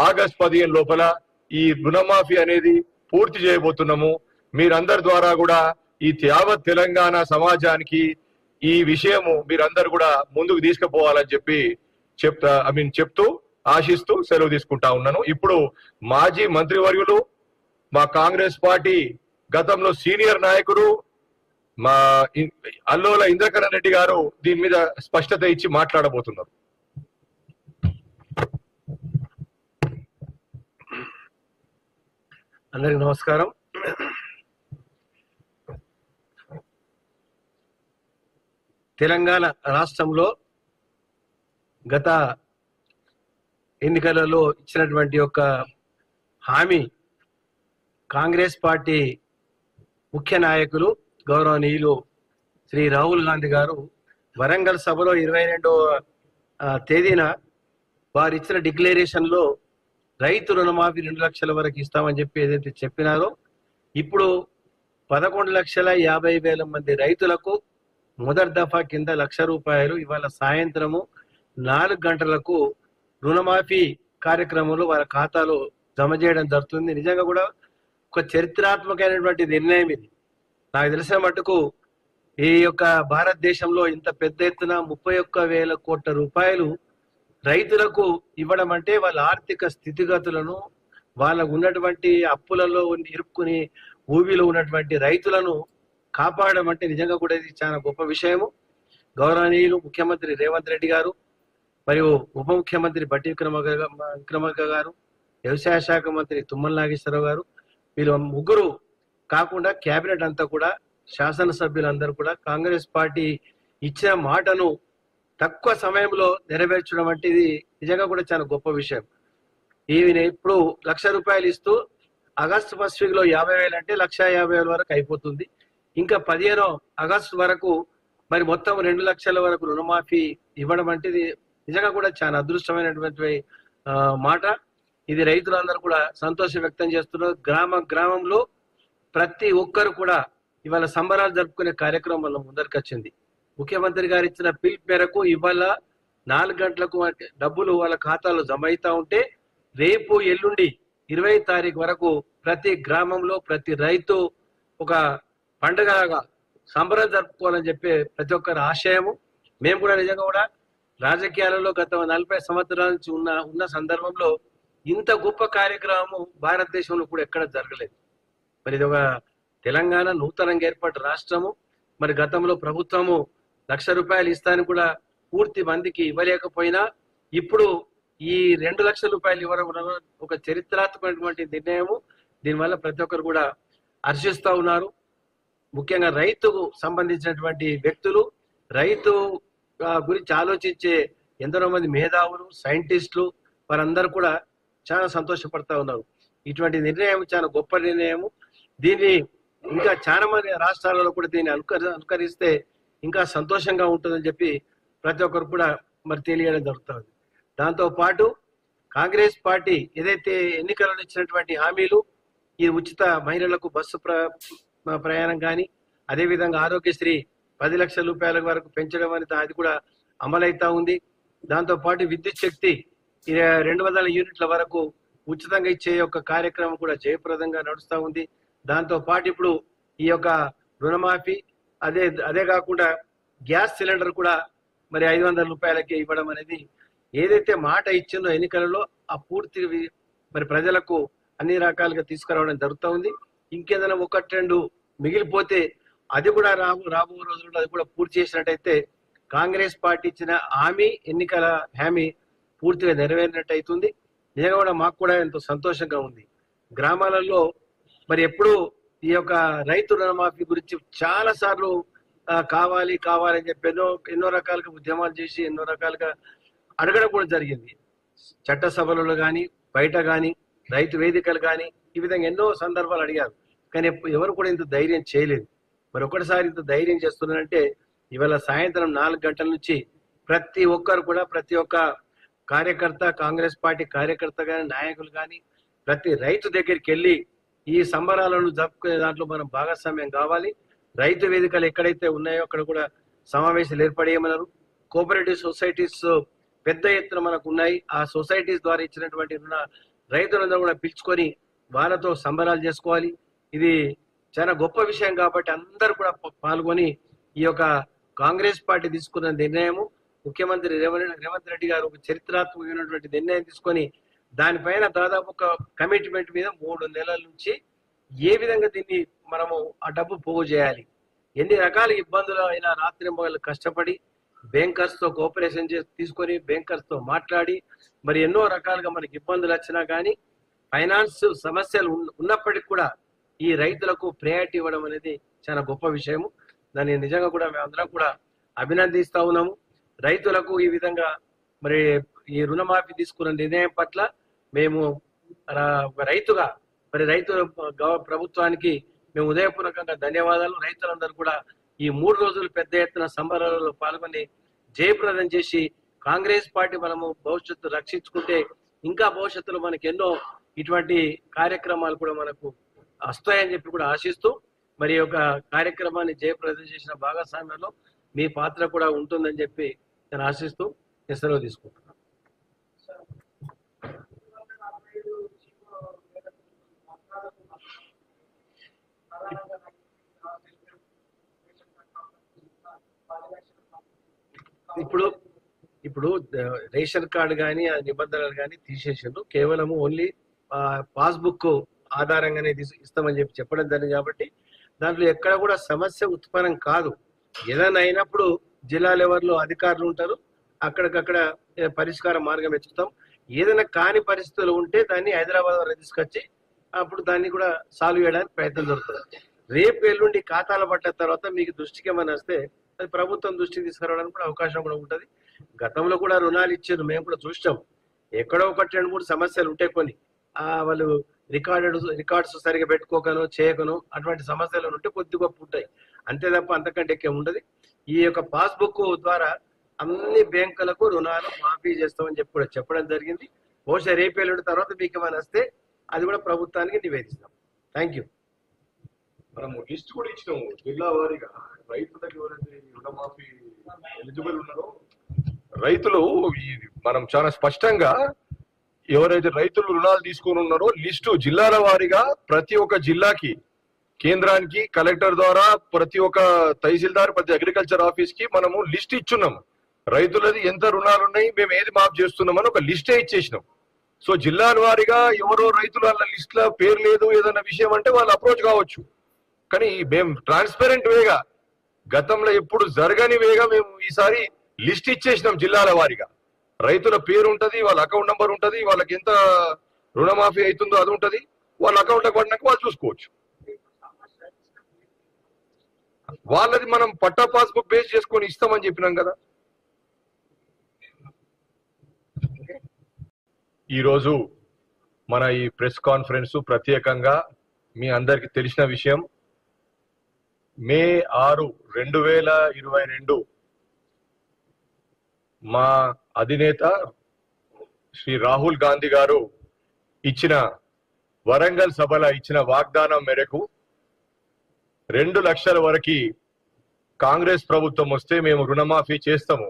ఆగస్టు 15 లోపల ఈ రుణమాఫీ అనేది పూర్తి చేయబోతున్నాము. మీరందరి ద్వారా కూడా ఈ యావత్ తెలంగాణ సమాజానికి ఈ విషయము మీరందరూ కూడా ముందుకు తీసుకుపోవాలని చెప్పి చెప్తూ ఆశిస్తూ సెలవు తీసుకుంటా ఉన్నాను. ఇప్పుడు మాజీ మంత్రివర్యులు, మా కాంగ్రెస్ పార్టీ గతంలో సీనియర్ నాయకుడు మా అల్లోల ఇంద్రకరణ్ రెడ్డి గారు దీని మీద స్పష్టత ఇచ్చి మాట్లాడబోతున్నారు. అందరికి నమస్కారం. తెలంగాణ రాష్ట్రంలో గత ఎన్నికలలో ఇచ్చినటువంటి ఒక హామీ కాంగ్రెస్ పార్టీ ముఖ్య నాయకులు గౌరవనీయులు శ్రీ రాహుల్ గాంధీ గారు వరంగల్ సభలో 22వ తేదీన వారు ఇచ్చిన డిక్లరేషన్ లో రైతు రుణమాఫీ 2 లక్షల వరకు ఇస్తామని చెప్పి ఏదైతే చెప్పినారో ఇప్పుడు 11,50,000 మంది రైతులకు మొదటి దఫా కింద 1 లక్ష రూపాయలు ఇవాళ సాయంత్రము 4 గంటలకు రుణమాఫీ కార్యక్రమంలో వారి ఖాతాలో జమ చేయడం జరుగుతుంది. నిజంగా కూడా ఒక చరిత్రాత్మకమైనటువంటి నిర్ణయం ఇది. నాకు తెలిసిన మట్టుకు ఈ యొక్క భారతదేశంలో ఇంత పెద్ద ఎత్తున 31,000 కోట్ల రూపాయలు రైతులకు ఇవ్వడం అంటే వాళ్ళ ఆర్థిక స్థితిగతులను, వాళ్ళకు ఉన్నటువంటి అప్పులలో ఇరుక్కుని ఊబిలో ఉన్నటువంటి రైతులను కాపాడడం అంటే నిజంగా కూడా ఇది చాలా గొప్ప విషయము. గౌరవనీయులు ముఖ్యమంత్రి రేవంత్ రెడ్డి గారు మరియు ఉప ముఖ్యమంత్రి బట్టి విక్రమార్క గారు, వ్యవసాయ శాఖ మంత్రి తుమ్మల నాగేశ్వరరావు గారు, వీళ్ళు ముగ్గురు కాకుండా కేబినెట్ అంతా కూడా, శాసనసభ్యులందరూ కూడా కాంగ్రెస్ పార్టీ ఇచ్చిన మాటను తక్కువ సమయంలో నెరవేర్చడం అంటే ఇది నిజంగా కూడా చాలా గొప్ప విషయం. ఈయన ఇప్పుడు ₹1,00,000 ఇస్తూ ఆగస్టు ఫస్ట్ వీక్ లో 50,000 అంటే 1,50,000 వరకు అయిపోతుంది. ఇంకా 15 ఆగస్టు వరకు మరి మొత్తం 2 లక్షల వరకు రుణమాఫీ ఇవ్వడం అంటే ఇది నిజంగా కూడా చాలా అదృష్టమైనటువంటి మాట. ఇది రైతులందరూ కూడా సంతోషం వ్యక్తం చేస్తున్నారు. గ్రామంలో ప్రతి ఒక్కరు కూడా ఇవాళ సంబరాలు జరుపుకునే కార్యక్రమం వల్ల ముందరికి వచ్చింది. ముఖ్యమంత్రి గారు ఇచ్చిన పిలుపు మేరకు ఇవాళ 4 గంటలకు డబ్బులు వాళ్ళ ఖాతాలో జమ అవుతా ఉంటే, రేపు ఎల్లుండి 20 తారీఖు వరకు ప్రతి గ్రామంలో ప్రతి రైతు ఒక పండుగగా సంబరం జరుపుకోవాలని చెప్పి ప్రతి ఒక్కరి ఆశయము. మేము కూడా నిజంగా కూడా రాజకీయాలలో గత 40 సంవత్సరాల నుంచి ఉన్న సందర్భంలో ఇంత గొప్ప కార్యక్రమం భారతదేశంలో కూడా ఎక్కడ జరగలేదు. మరి ఇది ఒక తెలంగాణ నూతనంగా ఏర్పడ్డ రాష్ట్రము. మరి గతంలో ప్రభుత్వము ₹1,00,000 ఇస్తాను కూడా పూర్తి మందికి ఇవ్వలేకపోయినా, ఇప్పుడు ఈ ₹2 లక్షల ఇవ్వడం ఒక చరిత్రాత్మకమైనటువంటి నిర్ణయము. దీనివల్ల ప్రతి ఒక్కరు కూడా హర్షిస్తూ ఉన్నారు. ముఖ్యంగా రైతుకు సంబంధించినటువంటి వ్యక్తులు, రైతు గురించి ఆలోచించే ఎందరో మంది మేధావులు, సైంటిస్టులు, వారందరూ కూడా చాలా సంతోషపడతా ఉన్నారు. ఇటువంటి నిర్ణయం చాలా గొప్ప నిర్ణయము. దీన్ని ఇంకా చాలా మంది రాష్ట్రాలలో కూడా దీన్ని అనుకరిస్తే ఇంకా సంతోషంగా ఉంటుందని చెప్పి ప్రతి ఒక్కరు కూడా మరి తెలియడం జరుగుతుంది. దాంతో పాటు కాంగ్రెస్ పార్టీ ఏదైతే ఎన్నికలలో ఇచ్చినటువంటి హామీలు, ఈ ఉచిత మహిళలకు బస్సు ప్రయాణం కానీ, అదేవిధంగా ఆరోగ్యశ్రీ ₹10 లక్షల వరకు పెంచడం అనేది అది కూడా అమలైతా ఉంది. దాంతో పాటు విద్యుత్ శక్తి 200 యూనిట్ల వరకు ఉచితంగా ఇచ్చే యొక్క కార్యక్రమం కూడా జయప్రదంగా నడుస్తూ ఉంది. దాంతో పాటు ఇప్పుడు ఈ యొక్క రుణమాఫీ, అదే కాకుండా గ్యాస్ సిలిండర్ కూడా మరి ₹500 ఇవ్వడం అనేది ఏదైతే మాట ఇచ్చిందో ఎన్నికలలో ఆ పూర్తి మరి ప్రజలకు అన్ని రకాలుగా తీసుకురావడం జరుగుతూ ఉంది. ఇంకేదైనా 1-2 మిగిలిపోతే అది కూడా రాబో రోజుల్లో అది కూడా పూర్తి చేసినట్టయితే కాంగ్రెస్ పార్టీ ఇచ్చిన ఎన్నికల హామీ పూర్తిగా నెరవేరినట్టు అవుతుంది. నిజంగా కూడా మాకు కూడా ఎంతో సంతోషంగా ఉంది. గ్రామాలలో మరి ఎప్పుడు ఈ యొక్క రైతు రుణమాఫీ గురించి చాలా సార్లు కావాలని చెప్పి ఎన్నో రకాలుగా ఉద్యమాలు చేసి ఎన్నో రకాలుగా అడగడం కూడా జరిగింది. చట్టసభలలో కానీ, బయట కానీ, రైతు వేదికలు కానీ, ఈ విధంగా ఎన్నో సందర్భాలు అడిగారు. కానీ ఎవరు కూడా ఇంత ధైర్యం చేయలేదు. మరి ఒకటిసారి ఇంత ధైర్యం చేస్తున్నారంటే ఇవాళ సాయంత్రం 4 గంటల నుంచి ప్రతి ఒక్కరు కూడా, ప్రతి ఒక్క కార్యకర్త, కాంగ్రెస్ పార్టీ కార్యకర్త కానీ, నాయకులు కానీ, ప్రతి రైతు దగ్గరికి వెళ్ళి ఈ సంబరాలను జరుపుకునే దాంట్లో మనం భాగస్వామ్యం కావాలి. రైతు వేదికలు ఎక్కడైతే ఉన్నాయో అక్కడ కూడా సమావేశాలు ఏర్పడేయమన్నారు. కోఆపరేటివ్ సొసైటీస్ పెద్ద ఎత్తున మనకు ఉన్నాయి. ఆ సొసైటీస్ ద్వారా ఇచ్చినటువంటి రైతులందరూ కూడా పిలుచుకొని వాళ్ళతో సంబరాలు చేసుకోవాలి. ఇది చాలా గొప్ప విషయం కాబట్టి అందరూ కూడా పాల్గొని ఈ యొక్క కాంగ్రెస్ పార్టీ తీసుకున్న నిర్ణయము, ముఖ్యమంత్రి రేవంత్ రెడ్డి గారు ఒక చరిత్రాత్మకమైనటువంటి నిర్ణయం తీసుకొని దానిపైన దాదాపు ఒక కమిట్మెంట్ మీద 3 నెలల నుంచి ఏ విధంగా దీన్ని మనము ఆ డబ్బు పోగు చేయాలి, ఎన్ని రకాల ఇబ్బందులు అయినా రాత్రింబగళ్ళు కష్టపడి బ్యాంకర్స్ తో కోఆపరేషన్ తీసుకొని బ్యాంకర్స్ తో మాట్లాడి మరి ఎన్నో రకాలుగా మనకి ఇబ్బందులు వచ్చినా కానీ ఫైనాన్స్ సమస్యలు ఉన్నప్పటికీ కూడా ఈ రైతులకు ప్రయారిటీ ఇవ్వడం అనేది చాలా గొప్ప విషయము. దాన్ని నిజంగా కూడా మేమందరం కూడా అభినందిస్తా ఉన్నాము. రైతులకు ఈ విధంగా మరి ఈ రుణమాఫీ తీసుకున్న నిర్ణయం పట్ల మేము రైతుగా మరి ప్రభుత్వానికి మేము ఉదయపూర్వకంగా ధన్యవాదాలు. రైతులందరూ కూడా ఈ 3 రోజులు పెద్ద ఎత్తున సంబరాలలో పాల్గొని జయప్రదం చేసి కాంగ్రెస్ పార్టీ మనము భవిష్యత్తు రక్షించుకుంటే ఇంకా భవిష్యత్తులో మనకి ఎన్నో ఇటువంటి కార్యక్రమాలు కూడా మనకు వస్తాయని చెప్పి కూడా ఆశిస్తూ మరి యొక్క కార్యక్రమాన్ని జయప్రదం చేసిన భాగస్వామ్యంలో మీ పాత్ర కూడా ఉంటుందని చెప్పి నేను ఆశిస్తూ సెలవు తీసుకుంటున్నాను. ఇప్పుడు ఇప్పుడు రేషన్ కార్డు కానీ ఆ నిబంధనలు కానీ తీసేసిండ్రు. కేవలం ఓన్లీ పాస్బుక్ ఆధారంగానే ఇస్తామని చెప్పడం జరిగింది. కాబట్టి దాంట్లో ఎక్కడ కూడా సమస్య ఉత్పన్నం కాదు. ఏదైనా అయినప్పుడు జిల్లా లెవెల్లో అధికారులు ఉంటారు, అక్కడికక్కడ పరిష్కార మార్గం ఎత్తుతాం. ఏదైనా కాని పరిస్థితులు ఉంటే దాన్ని హైదరాబాద్ వరకు తీసుకొచ్చి అప్పుడు దాన్ని కూడా సాల్వ్ చేయడానికి ప్రయత్నం జరుగుతుంది. రేపు ఎల్లుండి ఖాతాలు పట్టిన తర్వాత మీకు దృష్టికి ఏమైనా వస్తే అది ప్రభుత్వం దృష్టికి తీసుకురావడానికి కూడా అవకాశం కూడా ఉంటుంది. గతంలో కూడా రుణాలు ఇచ్చారు, మేము కూడా చూసాం. ఎక్కడో ఒకటి 2-3 సమస్యలు ఉంటాయి. కొన్ని వాళ్ళు రికార్డ్స్ సరిగా పెట్టుకోకను చేయకను అటువంటి సమస్యలు ఉంటే కొద్ది గొప్ప ఉంటాయి, అంతే తప్ప అంతకంటే ఎక్కువ ఉండదు. ఈ యొక్క పాస్బుక్ ద్వారా అన్ని బ్యాంకులకు రుణాలు మాఫీ చేస్తామని చెప్పి కూడా చెప్పడం జరిగింది. బహుశా రేపు ఎల్లుండి తర్వాత మీకు ఏమైనా వస్తే అది కూడా ప్రభుత్వానికి నివేదిస్తాం. Thank you. మనము లిస్ట్ కూడా ఇచ్చినాము జిల్లా వారీగా రైతులకు ఎవరైతే రుణమాఫీ ఎలిజిబుల్ ఉన్నారో రైతులు మనం చాలా స్పష్టంగా ఎవరైతే రైతులు రుణాలు తీసుకొని ఉన్నారో లిస్టు జిల్లాల వారీగా ప్రతి ఒక్క జిల్లాకి కేంద్రానికి కలెక్టర్ ద్వారా ప్రతి ఒక్క తహసీల్దార్ ప్రతి అగ్రికల్చర్ ఆఫీస్ కి మనము లిస్ట్ ఇచ్చున్నాం. రైతులది ఎంత రుణాలు ఉన్నాయి, మేము ఏది మాఫ్ చేస్తున్నామని ఒక లిస్టే ఇచ్చేసినాం. సో జిల్లాల వారీగా ఎవరో రైతులు వాళ్ళ లిస్ట్ లో పేరు లేదు ఏదైనా విషయం అంటే వాళ్ళు అప్రోచ్ కావచ్చు. కానీ మేము ట్రాన్స్పరెంట్ వేగా గతంలో ఎప్పుడు జరగని వేగా మేము ఈసారి లిస్ట్ ఇచ్చేసినాం. జిల్లాల వారీగా రైతుల పేరు ఉంటది, వాళ్ళ అకౌంట్ నంబర్ ఉంటది, వాళ్ళకి ఎంత రుణమాఫీ అవుతుందో అది ఉంటది, వాళ్ళ అకౌంట్ పడినాక వాళ్ళు చూసుకోవచ్చు. వాళ్ళది మనం పట్టా పాస్బుక్ బేస్ చేసుకొని ఇస్తామని చెప్పినాం కదా. ఈరోజు మన ఈ ప్రెస్ కాన్ఫరెన్స్ ప్రత్యేకంగా మీ అందరికి తెలిసిన విషయం, మే 6, 2022 మా అధినేత శ్రీ రాహుల్ గాంధీ గారు ఇచ్చిన వరంగల్ సభలో ఇచ్చిన వాగ్దానం మేరకు 2 లక్షల వరకు కాంగ్రెస్ ప్రభుత్వం వస్తే మేము రుణమాఫీ చేస్తాము